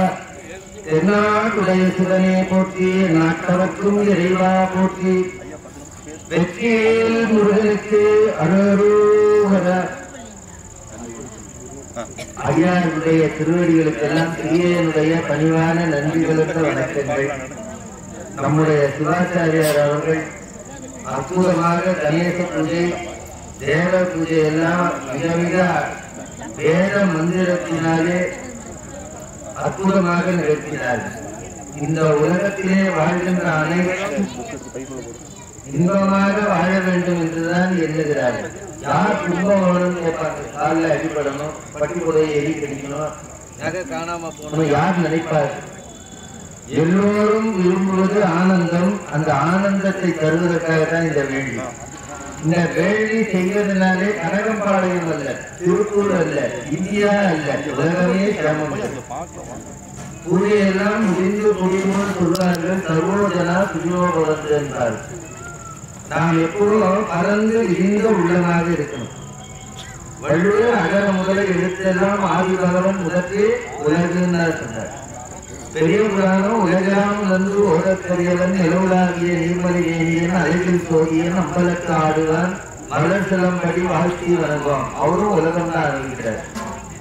தென்னாட்டுடைய சிவனே போற்றி நாட்டவர்க்கும் இறைவா போற்றி வெற்றியில் முருகனுக்கு அரோகர ஐயாருடைய திருவடிகளுக்கெல்லாம் சிறியனுடைய பணிவான நன்றிகளுக்கு வணக்கங்கள். நம்முடைய சிவாச்சாரியார் அவர்கள் அற்புதமாக கணேச பூஜை தேவ பூஜை எல்லாம் மிக மிக வேத மந்திரத்தினாலே அற்புதமாக நிகழ்த்தினார்கள். இந்த உலகத்திலே வாழ்கின்ற அனைவரும் இன்பமாக வாழ வேண்டும் என்றுதான் எண்ணுகிறார்கள். யார் துன்பம் வேணும்னு கேட்பாங்க, காலில் அடிபடணும், பட்டி புடையை எரி கடிக்கணும், நகை காணாம போகணும், யார் நினைப்பார்? எல்லோரும் விரும்புவது ஆனந்தம். அந்த ஆனந்தத்தை தருவதற்காக தான் இந்த வேள்வி. இந்த வேள்வி செய்வதனாலே கனகம்பாளையம் அல்ல, திருப்பூர் அல்ல, இந்தியா அல்ல, உலகமே சிரமம். பூஜையெல்லாம் முடிந்து முடியும்னு சொல்வார்கள். சர்வோஜனா சுஜோபவந்து என்றார். நாம் எப்போதும் பறந்து விரிந்த உள்ளமாக இருக்கணும். வள்ளுவர் அகர முதல எழுத்தெல்லாம் ஆதி பகவன் முதற்கே உலகுன்னு சொன்னார். பெரிய புராணம் உலகெல்லாம் வந்து ஓடக்கரியவன் நிலவுலாகிய நீர்மலை ஏனியன் அழகில் சோதியன் அம்பலத்து ஆடுவான் மலர் சிலம்படி வாழ்த்தி வணங்குவான். அவரும் உலகம் தான் அறிவிக்கிறார்.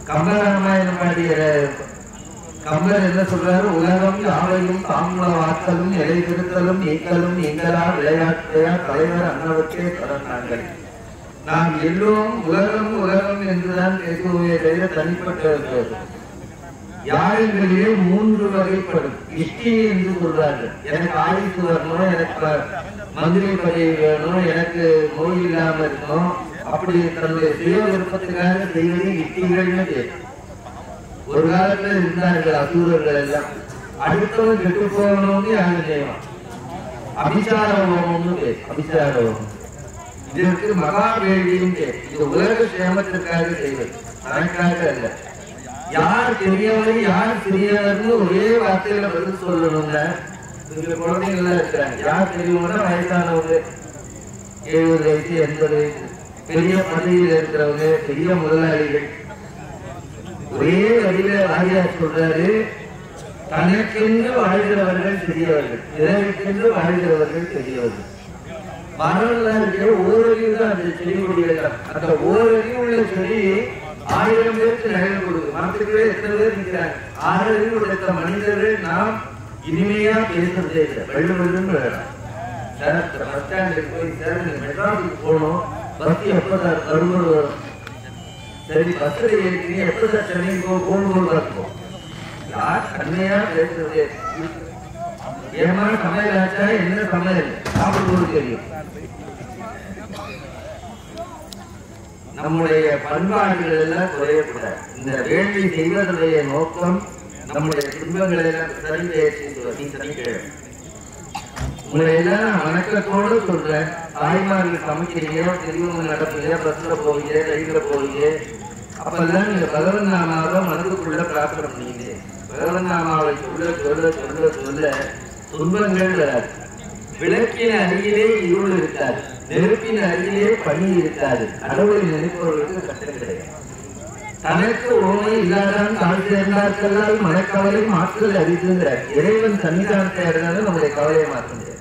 கம்பராமாயணம் பாடிய கம்பர் என்ன சொல்றாரு? உலகம் யாவையும் தாமுல வாக்கலும் நிலை திருத்தலும் நீக்கலும் நீங்களா விளையாட்டையா தலைவர் அன்னவற்றே தொடர்ந்தார்கள். நாம் எல்லோரும் உலகம் உலகம் என்றுதான் பேசுவதை தவிர தனிப்பட்ட யாழிகளிலே 3 வகைப்படும். இஷ்டி என்று சொல்றார்கள். எனக்கு ஆயுசு வரணும், எனக்கு மந்திரி பதவி வேணும், எனக்கு நோய் இல்லாம இருக்கணும், அப்படி தன்னுடைய சுய விருப்பத்துக்காக செய்வது இஷ்டிகள்னு பேர். ஒரு காலத்துல இருந்தார்கள் அசூரர்கள் எல்லாம். அடுத்தவன் கெட்டு போகணும்னு யாரும் செய்வான். அபிசார ஹோமம்னு பேர். அபிசார ஹோமம் இதற்கு மகா வேள்வியும் பேர். இது உலக சேமத்திற்காக செய்வது, அதற்காக அல்ல. யார் பெரியவர் யார் சிறியவர்னு ஒரே வார்த்தையில பதில் சொல்லணும்ல. குழந்தைகள் இருக்கிறாங்க. யார் பெரியவங்க? வயசானவங்க, 70 வயசு 80 வயசு, பெரிய பதவியில் இருக்கிறவங்க, பெரிய முதலாளிகள். ஒரே வழியில வாரியார் சொல்றாரு, தனக்கென்று வாழ்கிறவர்கள் சிறியவர்கள், பிறருக்கென்று வாழ்கிறவர்கள் பெரியவர்கள். மரம் இருக்கிற ஓரறிவு தான் அந்த செடி கொடிகள். அந்த ஓரறிவு உள்ள செடி 1000 பேருக்கு நிழல் கொடுக்கும். மரத்துக்குள்ளே எத்தனை பேர் நிற்கிறாங்க. 6 அறிவு உடைத்த மனிதர்கள் நாம் இனிமையா பேசுறதே இல்லை. வெள்ளுன்னு வேணும் சார். பஸ் ஸ்டாண்டுக்கு போய் சார் நீங்க மெட்ராஸுக்கு போகணும், பஸ் எப்போ சார் கருங்கல் வரும்? சரி பஸ்ல ஏறிட்டீங்க, எப்போ சார் சென்னை கோங்கோல் இருக்கும்? யார் தன்மையா பேசுறதே? ஏமா சமையல் ஆச்சா? என்ன சமையல் சாப்பிடும்போது தெரியும். நம்முடைய பண்பாடுகள் எல்லாம் குறையக்கூடாது. இந்த வேள்வி செய்வதனுடைய நோக்கம் நம்முடைய துன்பங்களை எல்லாம் சரி செய்ய. உங்களை எல்லாம் வணக்கத்தோடு சொல்றேன். தாய்மார்கள் சமைக்கிறீங்க, பெரியவங்க நடப்பீங்க, பஸ்ல போவீங்க, ரயில்ல போவீங்க, அப்பெல்லாம் நீங்க பகவன் நாமாவை மனதுக்குள்ள பிரார்த்தனை பண்ணீங்க. பகவன் நாமாவை சொல்ல சொல்ல சொல்ல சொல்ல துன்பங்கள் வராது. விளக்கின் அருகிலே இருள் இருக்காது, நெருப்பின் அருகிலே பனி இருக்காது. கடவுளை நினைப்பவர்களுக்கு கஷ்டம் கிடையாது. தனக்கு ஓமை இல்லாதான் தாழ் சேர்ந்தார்களால் மனக்கவலை மாற்றுதல் அறிந்துங்கிறார். இறைவன் சன்னிதானத்தை அறிந்தாலும் நம்முடைய கவலையை மாற்ற முடியாது.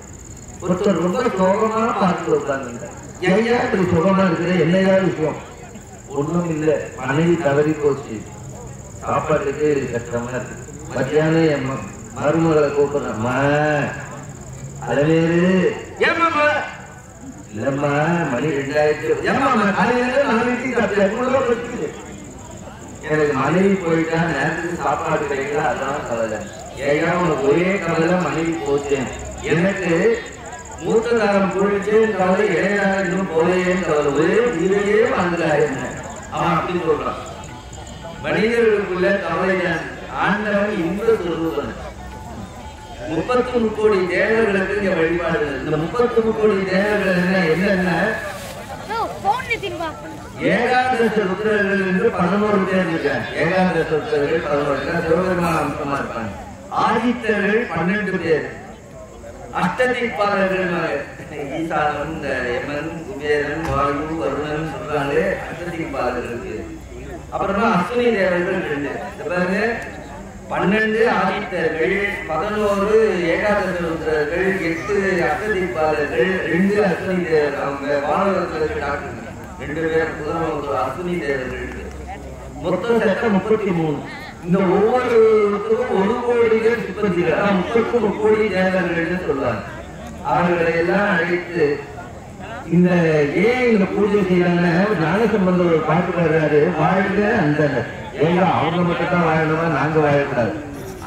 ஒருத்தர் ரொம்ப சோகமா பார்த்து உட்கார்ந்து, ஐயா இப்படி சுகமா இருக்கிற என்னையாவது விஷயம்? ஒண்ணும் இல்லை, மனைவி தவறி போச்சு, சாப்பாட்டுக்கு கஷ்டமா இருக்கு. மத்தியானம் என் மருமகளை கூப்பிடுறேம்மா, அலவேறு ஏமாமா இல்லம்மா மணி 2000 ஏமாமா காலையில 4 சாப்பிட்டு எனக்கு மனைவி போயிட்டா நேரத்துக்கு சாப்பாடு கிடைக்கல, அதான் கவலை. ஏயா உனக்கு ஒரே கவலை மனைவி போச்சேன். எனக்கு மூத்ததாரம் போயிட்டேன்னு கவலை, இளையதாரம் இன்னும் போலேன்னு கவலை. ஒரே உயிரையே வாழ்ந்தா என்ன அவன் அப்படி சொல்றான். மனிதர்களுக்குள்ள கவலைதான். ஆண்டவன் இன்ப சொருபன். 33 கோடி தேவர்களுக்கு இங்க வழிபாடு. இந்த 33 கோடி தேவர்கள் என்னென்ன? ஏகாதச ருத்ரர்கள் என்று 11 பேர் இருக்காங்க. ஏகாதச ருத்ரர்கள் 11 சிவபெருமான அம்சமா இருப்பாங்க. ஆதித்தர்கள் 12 பேர். அஷ்டதிக்பாலர்கள் ஈசானன், யமன், குபேரன், வாயு, வருணன் சொல்றாங்களே அஷ்டதிக்பாலர்களுக்கு. அப்புறமா அஸ்வினி தேவர்கள் 2. 12 ஆதித்தர்கள், 11 ஏகாதச ருத்ரர்கள், 8 அஷ்டதிக்பாலர்கள், 2 அஸ்வினி தேவர்கள். அவங்க வானவர்களுக்கு டாக்டர் 2 பேர் முதல் அஸ்வினி தேவர்கள். மொத்தம் சட்டம் 33. இந்த ஒவ்வொருத்தருக்கும் 1 கோடி பேர் சிப்பந்திகள், 33 கோடி தேவர்கள் சொல்லுவாங்க. அவர்களை எல்லாம் அழைத்து இந்த ஏன் இந்த பூஜை செய்யறாங்கன்னா, ஞானசம்பந்தர் ஒரு பாட்டு பாடுறாரு, வாழ்க அந்தனர். ஏங்க அவங்க மட்டும் தான் வாழணுமா, நாங்க வாழக்கூடாது?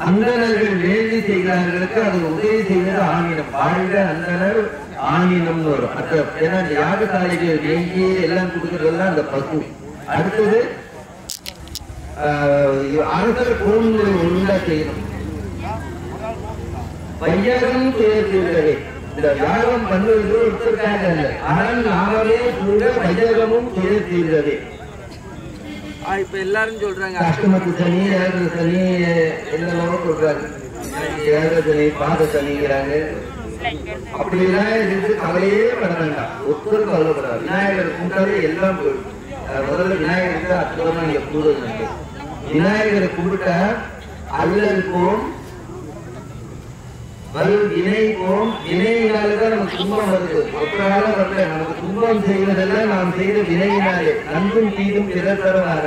அந்தனர்கள் வேள்வி செய்கிறார்களுக்கு அது உதவி செய்வது ஆணினம். வாழ்க அந்தனர் ஆணினம்னு வரும். ஏன்னா இந்த யாகசாலைக்கு வேங்கி எல்லாம் கொடுக்கறதெல்லாம் அந்த பசு. அடுத்தது அரசர் கோன்களை ஒழுங்கா செய்யணும். வையகம் செய்யறதுவே இந்த யாகம் பண்ணுவது ஒருத்தருக்காக இல்லை, ஆனால் நாமளே கூட வையகமும் செய்யறதே. இப்ப எல்லாரும் சொல்றாங்க அஷ்டமத்து சனி, ஏழரை சனி என்னெல்லாமோ சொல்றாங்க. ஏழரை சனி, பாத சனிங்கிறாங்க. அப்படிலாம் இருந்து கவலையே பட வேண்டாம், ஒருத்தரும் கவலைப்படாது. விநாயகர் கும்பிட்டாலே எல்லாம் போயிடும். முதல்ல விநாயகருக்கு அற்புதமா நீங்க கூடுதல். விநாயகரை கும்பிட்டா அல்லருக்கும் வினைக்கும், வினையினால்தான் நமக்கு துன்பம் வருது. ஒருத்தரால வரல, நமக்கு துன்பம் செய்வதெல்லாம் நாம் செய்த வினையினாலே. நன்றும் தீதும் பிறர் தரவாக.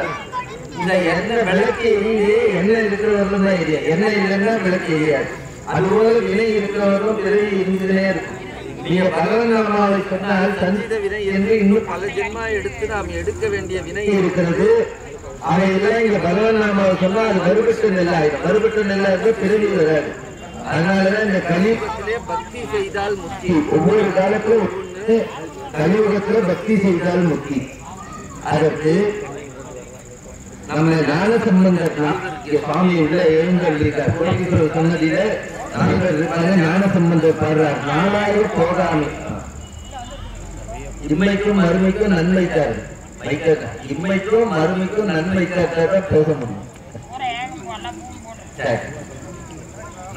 இந்த எண்ணெய் விளக்கு எரியுது, எண்ணெய் இருக்கிறவர்களும் தான் எரியாது, எண்ணெய் இல்லைன்னா விளக்கு எரியாது. அதுபோல வினை இருக்கிறவர்களும் பிறகு இருந்துனே இருக்கும். நீங்க பகவன் நாமாவை சொன்னால் சந்தித வினை என்று இன்னும் பல ஜென்மா எடுத்து நாம் எடுக்க வேண்டிய வினை இருக்கிறது. அவையெல்லாம் இங்க பகவன் நாமாவை சொன்னா அது வருபட்டு நெல் ஆயிடும். வருபட்டு நெல்லாக பிறகு வராது. அதனாலதான் இந்த கலியுகத்திலே பக்தி செய்தால் முக்தி. ஒவ்வொரு காலத்திலும் கலியுகத்துல பக்தி செய்தால் முக்தி. அதற்கு நம்ம ஞான சம்பந்தர் சுவாமி உள்ள எழுந்தள்ளிருக்கார். கோடீஸ்வரர் சொன்னதில ஞான சம்பந்தர் பாடுறார். நாளாய போகாமை இம்மைக்கும் மறுமைக்கும் நன்மை தாரு வைக்க. இம்மைக்கும் மறுமைக்கும் நன்மை தான் போக முடியும்.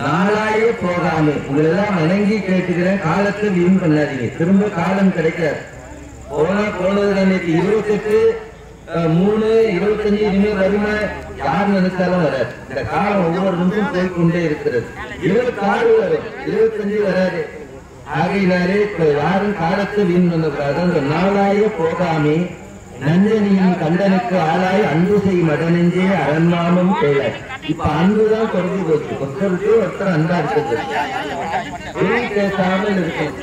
நாளாயே போகாமே உங்களெல்லாம் வணங்கி கேட்டுக்கிறேன். காலத்தை வீண் பண்ணாதீங்க, திரும்ப காலம் கிடைக்காது. போனது நேற்று 28, 3, 25 இனிமேல் வருமா யார் நினைச்சாலும் வராது. இந்த காலம் ஒவ்வொரு நிமிஷம் போய்கொண்டே இருக்கிறது. 26 வரும், 25 வராது. ஆகையினாலே இப்ப யாரும் காலத்தை வீண் பண்ணக்கூடாது. அந்த நாளாயே போகாமே நஞ்சனியின் கண்டனுக்கு ஆளாய் அன்பு செய் மடனெஞ்சே அரண்நாமம் கேள. இப்ப அன்புதான் குறைஞ்சு போச்சு. ஒருத்தருக்கு ஒருத்தர் அன்பா இருக்குது. பேசாமல் இருக்கும்.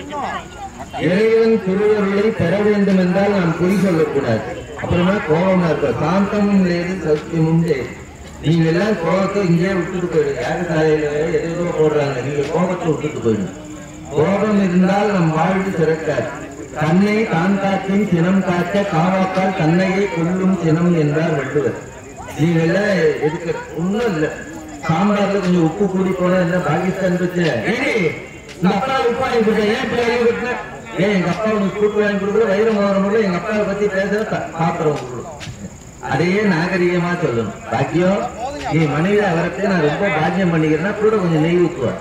இறைவன் திருவருளை பெற வேண்டும் என்றால் நாம் குறி சொல்லக்கூடாது. அப்புறமா கோபமா இருக்க. சாந்தமும் லேது சத்தியமும் லேது. நீங்க எல்லாம் கோபத்தை இங்கே விட்டுட்டு போயிடுங்க. யாரு காலையில எதோ போடுறாங்க, நீங்க கோபத்தை விட்டுட்டு போயிடுங்க. கோபம் இருந்தால் நம் வாழ்வு சிறக்காது. தன்னை தான் காற்றும் சினம் காக்க காவாக்கால் தன்னையே கொல்லும் சினம் என்றார் வள்ளுவர். நீங்க எல்லாம் எதுக்கு ஒண்ணும் இல்லை. சாம்பார்ல கொஞ்சம் உப்பு கூடி போனா என்ன பாகிஸ்தான் வச்சு இந்த அப்பா உப்பு வாங்கி கொடுத்த ஏன் பேர் கொடுத்த ஏன் எங்க அப்பா உனக்கு கூட்டு வாங்கி கொடுக்குற வைரம் வரும் எங்க அப்பாவை பத்தி பேச பாக்குறோம். அதையே நாகரிகமா சொல்லணும். பாக்கியம் நீ மனைவி அவரத்தை நான் ரொம்ப பாக்கியம் பண்ணிக்கிறேன்னா கூட கொஞ்சம் நெய் ஊற்றுவார்.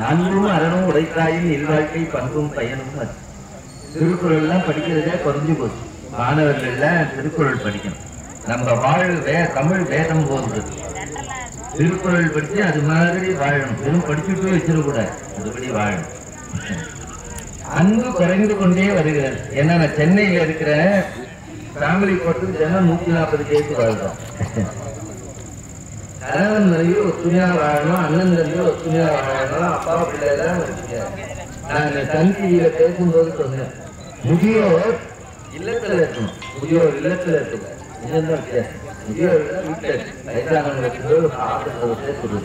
அன்பும் அறனும் உடைத்தாயின் இல்வாழ்க்கை பண்பும் பயனும். திருக்குறள் எல்லாம் படிக்கிறதே குறைஞ்சு போச்சு. மாணவர்கள் எல்லாம் திருக்குறள் படிக்கணும். நம்ம தமிழ் வேதம் போன்றது. திருக்குறள் படிச்சு அது மாதிரி வாழணும். வெறும் படிச்சுட்டு வச்சிடக்கூடாது, அதுபடி வாழணும். அன்பு குறைந்து கொண்டே வருகிறது. ஏன்னா நான் சென்னையில இருக்கிற ஃபேமிலி கோர்ட்டுக்கு தினம் 140 கேஸ் வாழ்றோம். கணவன் மனைவி ஒத்துமையா வாழணும், அண்ணன் தம்பி ஒத்துமையா வாழணும், அப்பா பிள்ளைதான். நான் சன் டிவியில பேசும்போது சொன்னேன், முதியோர் இல்லத்துல இருக்கணும், முதியோர் இல்லத்துல இருக்கணும். முதியோர் வீட்டுல வயசானவங்களுக்கு ஆதரவு.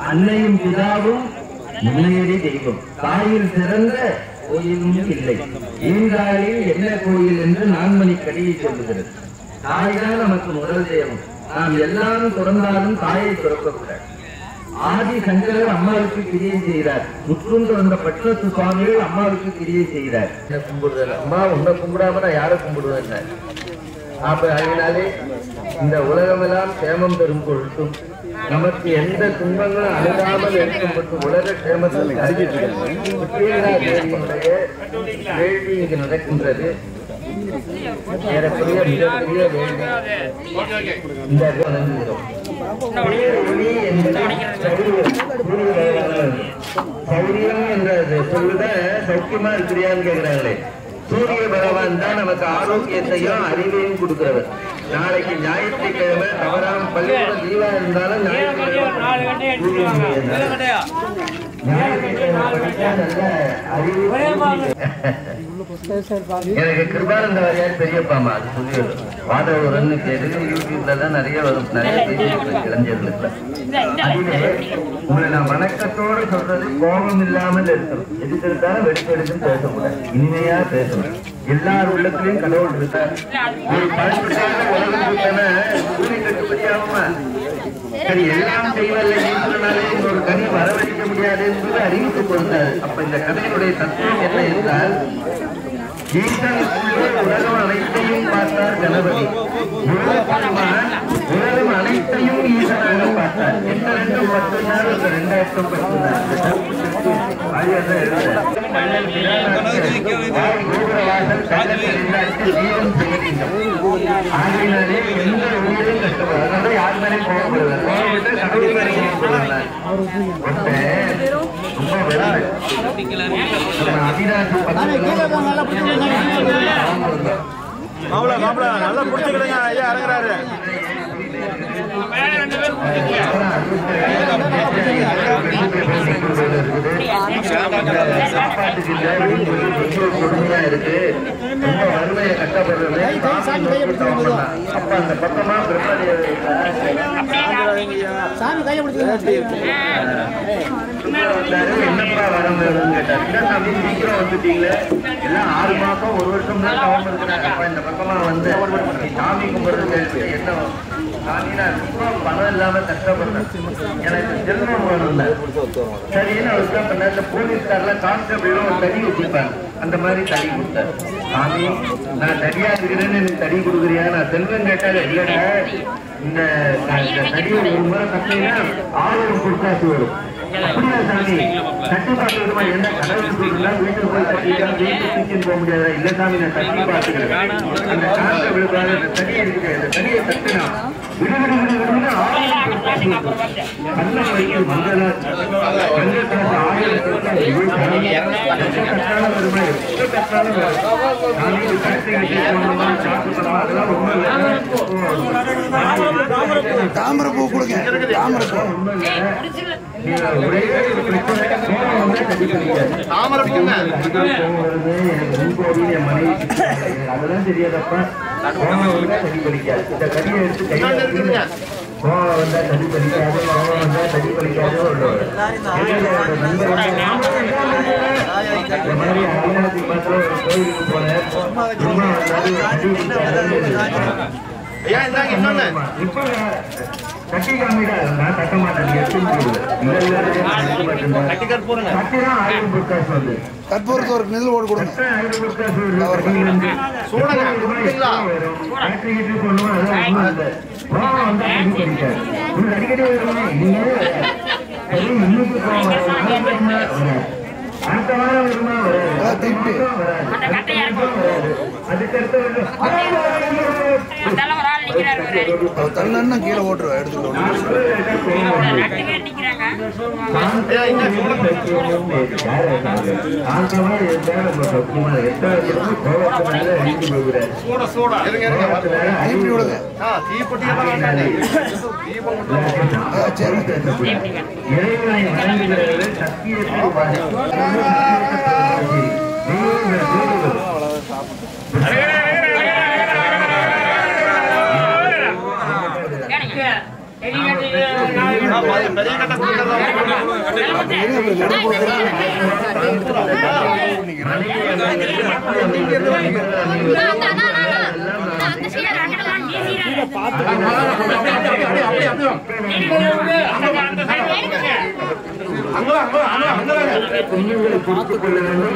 அன்னையும் பிதாவும் முன்னேறி தெய்வம். தாயில் சிறந்த கோயிலும் இல்லை. ஈந்தாளில் என்ன கோயில் என்று நான்மணி கடியை சொல்லுகிறது. தாய்தான் நமக்கு முதல் தெய்வம். நாம் எல்லாம் துறந்தாலும் தாயை துறக்கக்கூடாது. ஆதி சங்கரர் அம்மாவுக்கு கிரியை செய்கிறார். முற்றும் துறந்த பட்சத்து சுவாமிகள் அம்மாவுக்கு கிரியை செய்கிறார். என்ன கும்பிடுதல்? அம்மா உன்னை கும்பிடாம நான் யாரை கும்பிடுவேன்? அப்ப அதனாலே இந்த உலகமெல்லாம் சேமம் பெறும் பொருட்டும் நமக்கு எந்த துன்பங்களும் அணுகாமல் இருக்கும்பட்டு உலக சேமத்தை வேள்வி இங்கு நடக்கின்றது. சௌரியம் என்ற சொல்லுத சௌக்கியமா இருக்கிறியான்னு கேட்கிறாங்களே. சூரிய பகவான் தான் நமக்கு ஆரோக்கியத்தையும் அறிவையும் கொடுக்கிறவர். நாளைக்கு ஞாயிற்றுக்கிழமை தவறாம பள்ளிக்கூட லீவா இருந்தாலும் எனக்கு கிருபானந்த வாரியார் பெரியப்பாமா அது சொல்லி வாதவூரன்னு கேட்டு யூடியூப்ல தான் நிறைய வரும். நிறைய இளைஞர்களுக்கு உங்களை நான் வணக்கத்தோடு சொல்றது கோபம் இல்லாமல் இருக்கணும். எதுக்கு இருந்தாலும் வெடிப்பெடுத்து பேசக்கூடாது, இனிமையா பேசணும். எல்லார் உள்ளத்திலையும் கடவுள் இருக்கார். ஒரு பழக்கத்தான உலகம் இருக்கான கூலி கட்டுப்படியாகுமா? சரி, எல்லாம் செய்வதில்லை நீங்களாலே ஒரு கனி வரவழைக்க முடியாது என்பது அறிவித்துக் கொடுத்தார். அப்ப இந்த கதையினுடைய தத்துவம் என்ன என்றால், உலகம் அனைத்தையும் பார்த்தார் கணபதி. உலகம் அனைத்தையும் ஈசனாக பார்த்தார். எந்த 10 நாள் 2010 ஆகினாலே எந்த உயிரும் கஷ்டப்படும். அதனால யார் மேலே கோபப்படுவார்? கடவுள் மேலே கோபப்படுவார். நல்லா பிடிச்சிக்கிடுங்க. ஐயா இறங்குறாரு. கொடுமையா இருக்கு, ரொம்ப வறுமையை கஷ்டப்படுறது. அப்ப அந்த பக்கமா என்னப்பா வரம் வேணும்னு கேட்டார். சீக்கிரம் வந்துட்டீங்களே, எல்லாம் 6 மாசம் 1 வருஷம் தான் கவனம் இருக்கிறாங்க. அப்ப இந்த பக்கமா வந்து சாமி கும்பிடுறது என்ன சாமினா ரொம்ப பணம் இல்லாம கஷ்டப்படுறேன், எனக்கு செல்வம் வேணும்ல. சரின்னு அவருக்கு பண்ண இந்த போலீஸ்காரெல்லாம் கான்ஸ்டபிளும் ஒரு தடி வச்சிருப்பாங்க. அந்த மாதிரி தடி கொடுத்தாரு. சாமி நான் தடியா இருக்கிறேன்னு எனக்கு தடி கொடுக்குறியா? நான் செல்வம் கேட்டால இல்லைடா, இந்த தடியை ஒரு முறை கட்டினா 1000 கொடுத்தாச்சு வரும். தட்டி பார்த்துருமா என்ன கடவுள் சொல்லுங்களா வீட்டுக்கு போய் தட்டிக்கலாம் வீட்டுக்கு போக முடியாதா இல்ல சாமி நான் தட்டி பார்த்துக்கிறேன் அந்த காலத்தை விழுக்காத அந்த தடி இருக்குது அந்த தடியை தட்டினா கண்ணம் வைக்கும் மங்கள தாமரை பூ கொடுங்க தாமரை பூ அதெல்லாம் தெரியாதப்ப தடி பலிக்காது இந்த கடியை எடுத்து கையில கோவம் வந்தா தடி பலிக்காது கோவம் வந்தா தடி பலிக்காது இந்த மாதிரி அவிநாசி மாத்திரம் ஒரு கோயிலுக்கு போனேன் சும்மா இப்ப கட்டி காமிடா நான் கட்ட மாட்டேன் கற்பூரத்தோருக்கு நெல் ஓடு கொடுங்க அடிக்கடி இன்னைக்கு அடுத்த வாரம் வருமா தள்ளன்னா கீழே ஓட்டுருவா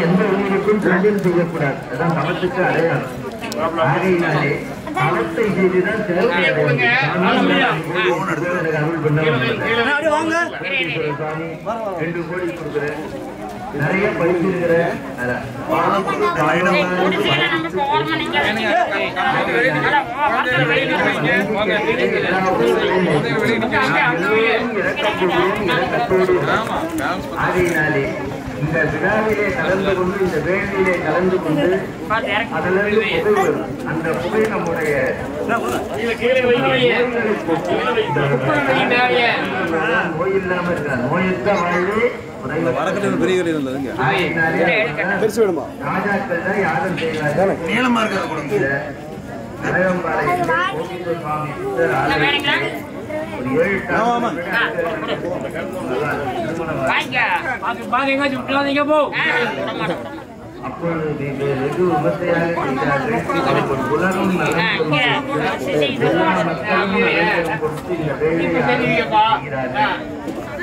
எந்த உயிரிக்கும் சண்டையில் செய்யக்கூடாது அதான் தவத்துக்கு அடையாளம் ஆகையினாலே தவத்தை செய்துதான் சிறப்பு அருள் பண்ண சாமி 2 கோடி கொடுக்குறேன் நிறைய படிச்சிருக்கிறேன் ஆகையினாலே இந்த விழாவிலே கலந்து கொண்டு இந்த வேள்வியிலே கலந்து கொண்டு அதிலிருந்து புகை வரும் அந்த புகை நம்முடைய நோய் இல்லாம இருக்கிறார் நோயற்ற வாழ்வே ராஜாக்கள் தான் யாரும் செய்வார்கள் நீளமா இருக்கிற அப்பொழுது வெகு விமர்சையாக செய்தார்கள் உலகம்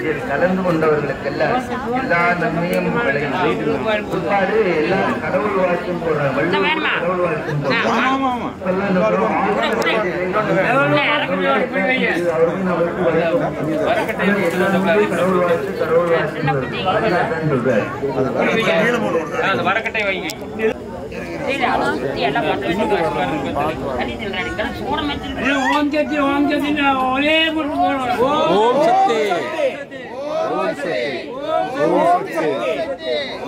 இதில் கலந்து கொண்டவர்களுக்கெல்லாம் எல்லா நன்மையும் விளையாடு எல்லா கடவுள் வாழ்த்தும் போடுறாங்க கடவுள் வாழ்த்தும் கடவுள் வாழ்த்து கடவுள் வாழ்த்து சொல்றாரு வரக்கட்டை வைங்க ஓம் சக்தி ஓம் சக்தி ஒரே ஓம் சக்தி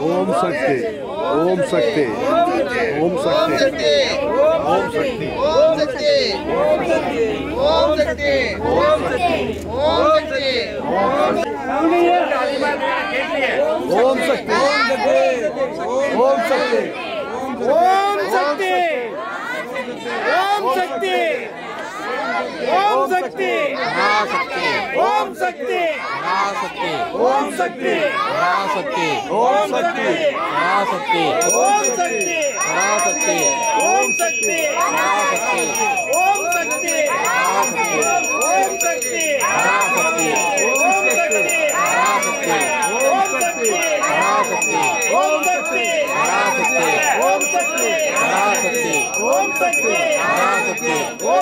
ஓம் சக்தி ஓம் சக்தி ஓம் சக்தி ஓம் சக்தி ஓம் சக்தி ஓம் சக்தி ஓம் சக்தி ஓம் சக்தி ஓம் சக்தி ஓம் சக்தி ஓம் சக்தி ஓம் சக்தி ஓம் சக்தி ஓம் சக்தி ஓம் சக்தி சக்தி ஓம் சக்தி சக்தி ஓம் சக்தி சக்தி ஓம் சக்தி சக்தி ஓம் சக்தி ஓம் சக்தி சக்தி ஓம் சக்தி சக்தி ஓம் சக்தி சக்தி ஓம் சக்தி சக்தி ஓம் சக்தி சக்தி ஓம் சக்தி சக்தி ஓம்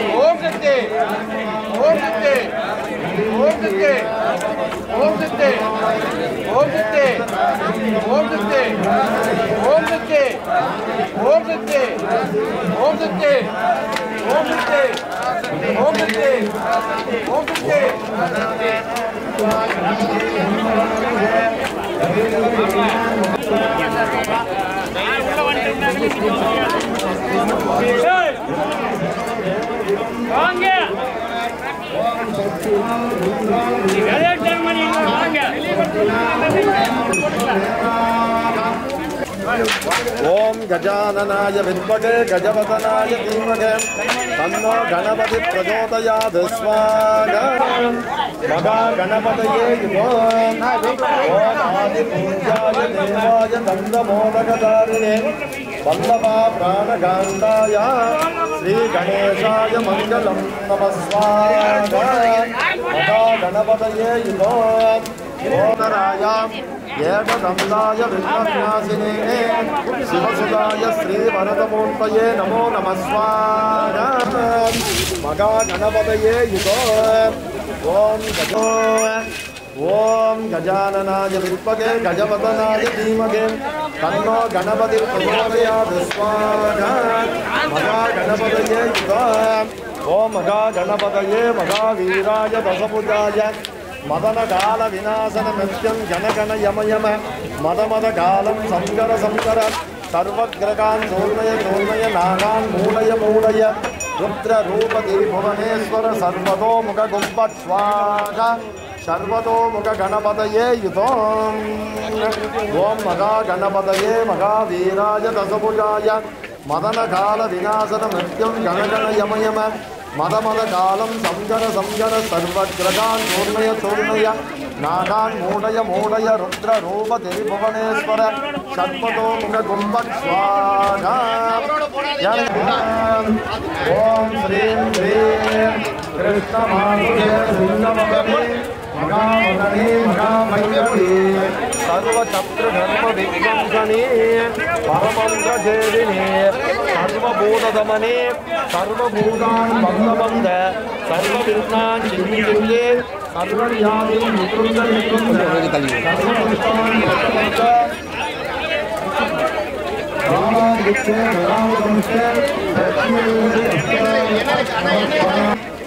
ओम सत्य ओम सत्य ओम सत्य ओम सत्य ओम सत्य ओम सत्य ओम सत्य ओम सत्य ओम सत्य ओम सत्य ओम सत्य ओम सत्य ओम गजाननाय विद्महे गजवदनाय धीमहि तन्नो गणपति प्रचोदयात् स्वाहा महा गणपतये नमः ओम आदिपूज्याय देवाय नन्दमोदकधारिणे वल्लभा प्राणकान्ताय श्री गणेशाय मङ्गलं नमः स्वाहा महा गणपतये नमः ओमराय एकदन्ताय विघ्नविनाशिने शिवसुताय श्रीवरदमूर्तये नमो नमः स्वाहा मगा गणपतये ओम गजाननाय विद्महे गजवदनाय धीमहि तन्नो गणपतिः प्रचोदयात् स्वाहा मगा गणपतये ओम मगा गणपतये महावीराय दशभुजाय मदनकाल विनाशन मृत्युं जनगण यम यम मद कालं संकर संकर सर्वग्रहान् नूर्मय नागान् मूलय रुद्र रूप त्रिभुवनेश्वर सर्वतोमुख गुम्फट स्वाहा सर्वतोमुख गणपतये युतोम ओम मगा गणपतये महावीराय दशभुजाय मदनकाल विनाशन मृत्युं जनगण यम यम मद कालं संकर संकर सर्वग्रहान् चूर्णय नागान् मूडय रुद्र रूप त्रिभुवनेश्वर सर्वतोमुख गुम्फट स्वाहा ओम श्रीं ह्रीं कृष्णमातुले सुन्दरवदने महामदने महामय्यवे सर्वशत्रुधर्म विध्वंसने परमंगजेदिने सर्वभूतदमने सर्वभूतान् बन्धबन्ध सर्वविघ्नान् चिन्तिल्ये सर्वव्याधिं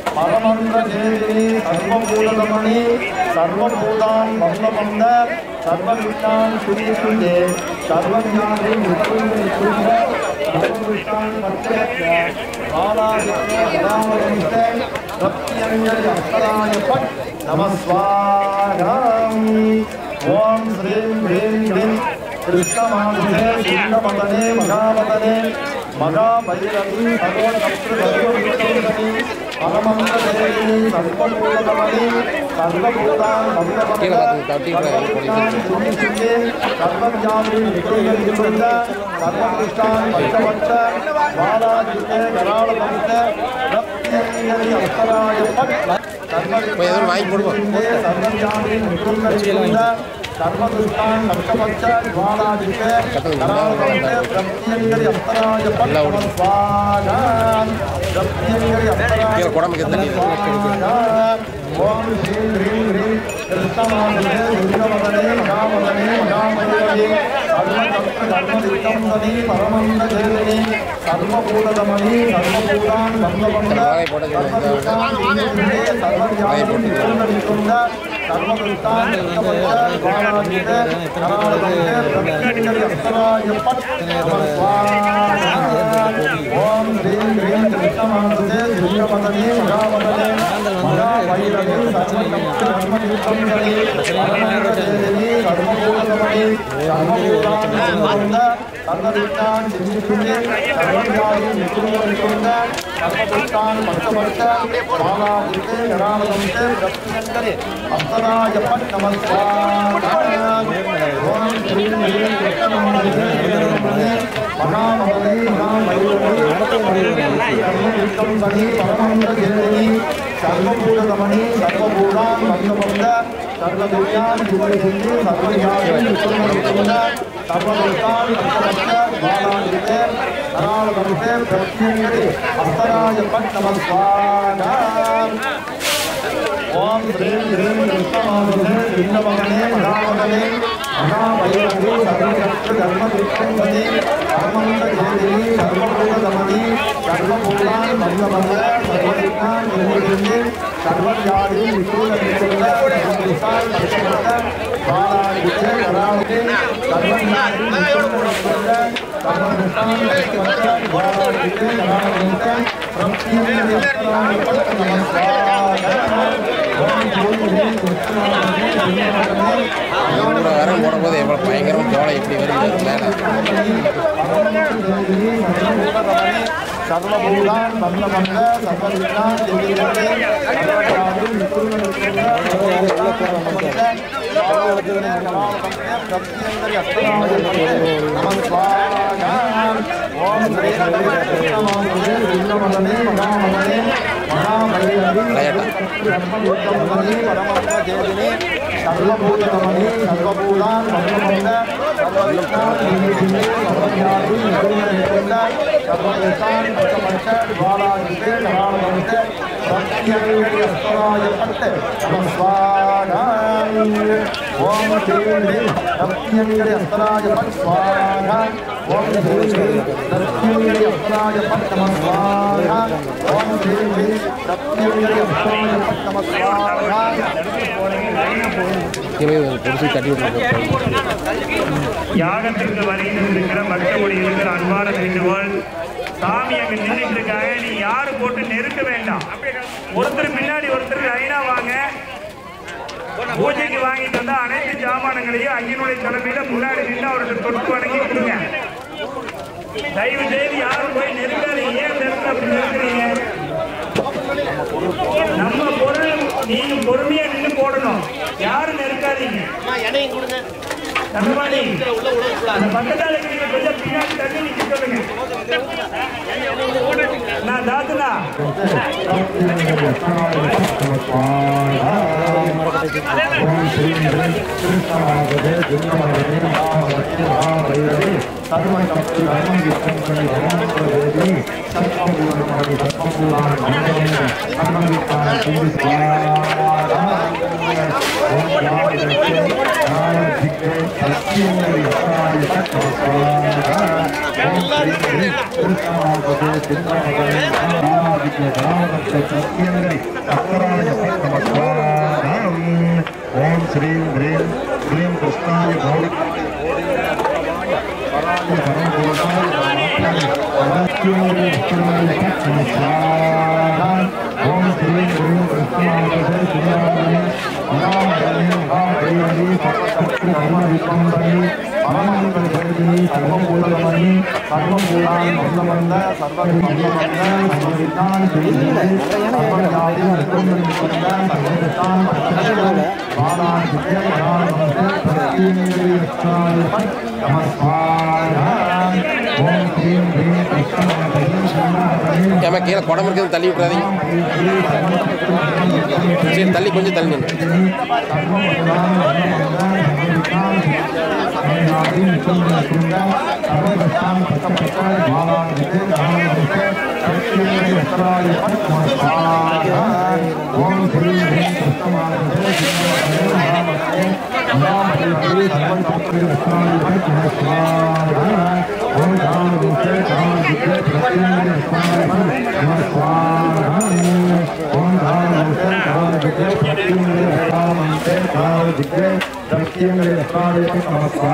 परमंगजेदिने सर्वभूतदमने सर्वभूतान् बन्धबन्ध सर्वविघ्नान् चिन्तिल्ये सर्वव्याधिं नमः स्वाहा ओम श्रीं ह्रीं क्लीं कृष्णमातुले सुन्दरवदने महावदने महाभैरवी सर्वशत्रुधर्मविध्वंसनी परमंगजेदिनी सर्वभूतदमनी सर्वभूतान् बन्धबन्ध सर्वविघ्नान् चिन्तिल्ये सर्वव्याधिं निकुञ्ज सर्वकृष्णान् पञ्चपञ्च बालाजिते करालपञ्च रत्नयङ्गरि अप्सराय पट् सर्वव्याधिं निकुञ्ज सर्वकृष्णान् पञ्चपञ्च बालाजिते करालपञ्च रत्नयङ्गरि अप्सराय पट् स्वाहा रत्नयङ्गरि अप्सराय स्वाहा ओम श्रीं ह्रीं क्लीं कृष्णमातुले सुन्दरवदने महावदने महामय्यवे सर्वशत्रुधर्मविध्वंसनी परमंगजेदिनी सर्वभूतदमनी सर्वभूतान् बन्धबन्ध सर्वविघ्नान् चिन्तिल्ये सर्वव्याधिं निकुञ्ज सर्वकृष्णान् बालाजिते करालपञ्च रत्नयङ्गरि अप्सराय पट् स्वाहा ओम श्रीं ह्रीं कृष्णमातुले सुन्दरवदने महावदने महाभैरवी सर्वशत्रुधर्मविध्वंसनी परमंगजेदिनी सर्वभूतदमनी सर्वभूतान् बन्धबन्ध सर्वविघ्नान् चिन्तिल्ये सर्वव्याधिं निकुञ्ज सर्वकृष्णान् पञ्चपञ्च बालाजिते करालपञ्च रत्नयङ्गरि अप्सराय पट् नमः स्वाहा ओम श्रीं ह्रीं कृष्णमातुले सुन्दरवदने महामदने महाभैरवी सर्वविघ्नान् परमंगजेदिनी सर्वभूतमणि सर्वभूतान् बन्धबन्ध सर्वदुर्यान् दुर्गसिन्धु सर्वयान् विष्णुमणिकुण्ड सर्वभूतान् बन्धबन्ध बालान्विते अनालकविते प्रत्यङ्गरि अस्तराय पट्टमस्वाहा ओम ह्रीं ह्रीं कृष्णमाधुरे विष्णुमगणे महामगणे महाभैरवी सर्वशक्ति धर्मदीक्षङ्गति धर्ममन्ददेवी सर्वभूतमणि सर्वभूतान् बन्धबन्ध सर्वविघ्नान् निर्विघ्ने सर्वव्याधि विशूलनिकुण्ड सर्वविशाल सर्वभूत बालान्विते अनालके सर्वज्ञानि विशूलनिकुण्ड सर्वविशाल सर्वभूत बालान्विते अनालके प्रत्यङ्गरि अस्तराय पट्टमस्वाहा போடும்போது எவ்வளோ பயங்கரமாக ஜோலை எப்படி வருது மேலே सर्वभूतान् बन्धबन्ध सर्वविघ्नान् निर्विघ्ने प्रत्यङ्गरि अस्तराय नमस्वाहा ओम श्री कृष्णमाधुरे विष्णुमगणे महामगणे महाभैरवी सर्वभूतमणि परमब्रह्मदेविने सर्वभूतमणि सर्वभूतान् बन्धबन्ध सर्वविघ्नान् निर्विघ्ने सर्वव्याधि विशूलनिकुण्ड सर्वदेशान् पञ्चपञ्च बालान्विते नमामन्ते प्रत्यङ्गरि अस्तराय पट्टमस्वाहा ओम श्रीं ह्रीं प्रत्यङ्गरि अस्तराय पट्टमस्वाहा ओम श्रीं ह्रीं प्रत्यङ्गरि अस्तराय पट्टमस्वाहा ओम श्रीं ह्रीं प्रत्यङ्गरि अस्तराय पट्टमस्वाहा யாகத்திற்கு வருகின்ற பக்தகுடிகளுக்கு அன்பான வேண்டுகோள். சாமி அங்க நின்றுட்டு இருக்காங்க, நீ யாரு போட்டு நெருக்க வேண்டாம். ஒருத்தர் பின்னாடி ஒருத்தர் லைனா வாங்க. பூஜைக்கு வாங்கிட்டு வந்தா அனைத்து ஜாமானங்களையும் ஐயனுடைய தலைமையில முன்னாடி நின்று அவருக்கு தொட்டு வணங்கி கொடுங்க. தயவு செய்து யாரும் போய் நெருக்காதீங்க. ஏன் நெருக்க அப்படி நெருக்கிறீங்க? நம்ம பொருள் நீங்க பொறுமையா நின்று போடணும். யாரும் நெருக்காதீங்க. தங்கமணி அந்த பக்கத்தால நீங்க கொஞ்சம் பின்னாடி தள்ளி நிக்க சொல்லுங்க. நான் தாத்துனா ओम श्रीं ह्रीं क्लीं कृष्णाय ओम श्रीं ह्रीं सर्वभूतमणि सर्वभूतान् बन्धबन्ध सर्वविघ्नान् सर्वव्याधि विशूलनिकुण्ड सर्वविशाल बालान्विते प्रत्यङ्गरि अस्तराय पट्टमस्वाहा ओम श्रीं ह्रीं कृष्णमाधुरे கீழே குடம் இருக்கிறது தள்ளி விட்டுறாதீங்க. சரி தள்ளி கொஞ்சம் தள்ளி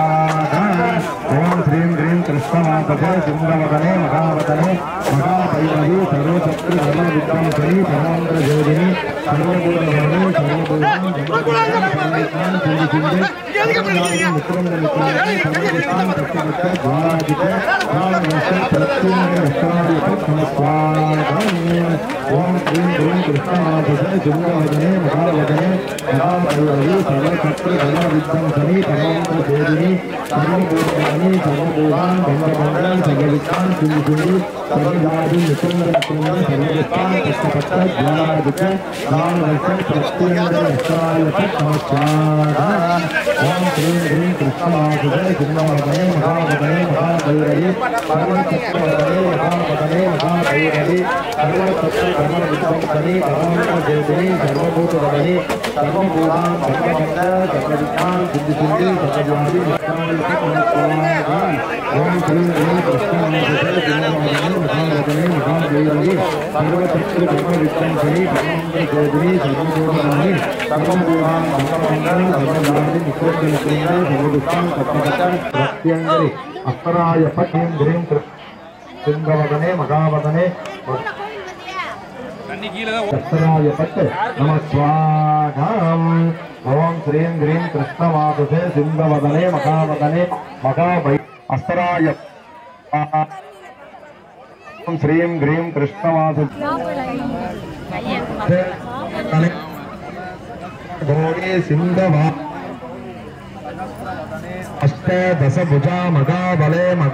ओम श्रीं ह्रीं कृष्णमाधुरे सिंहवदने महावदने महाभैरवी सर्वशक्ति धर्मविद्वांसनी धर्मेन्द्रजोदिनी सर्वभूतमणि सर्वभूतान् ओम श्रीं ह्रीं कृष्णमाधुरे सिंहवदने महावदने महाभैरवी सर्वशक्ति सर्वविद्वंसनी परमेन्द्रभेदिनी सर्वभूतानि सर्वभूतान् बन्धमण्डलं सर्वविद्वान् कुञ्जुकुञ्जि सर्वजाति निकुञ्जनकुञ्ज सर्वविद्वान् पुष्पपट्ट ज्ञानादित्य ज्ञानदर्शन प्रत्येन्द्रयस्त्रायत नमस्कार ओम श्रीं ह्रीं कृष्णमाधुरे सिंहवदने महावदने महाभैरवी सर्वशक्तिवदने महावदने महाभैरवी सर्वशक्तिधर्मविद्वंसनी परमेन्द्रभेदिनी सर्वभूतवदने सर्वभूतान् बन्धमण्डलं सर्वविद्वान् कुञ्जुकुञ्जि सर्वजाति ओम श्रीं ह्रीं कृष्णमाधुरे सिंहवदने महावदने महाभैरवी सर्वशक्ति धर्मविद्वंसनी परमेन्द्रभेदिनी सर्वभूतवदने सर्वभूतान् बन्धमण्डलं सर्वजाति निकुञ्जनकुञ्ज सर्वविद्वान् प्रत्येन्द्रे अस्तराय पठीं ह्रीं सिंहवदने महावदने अस्तराय पट्ट नमः स्वाहाम् ओम श्रीं ह्रीं कृष्णमाधुरे सिंहवदने महावदने महाभै अस्तराय ओम श्रीं ह्रीं कृष्णमाधुरे घोड़े सिंहवा अष्टादश भुजा महाबले महा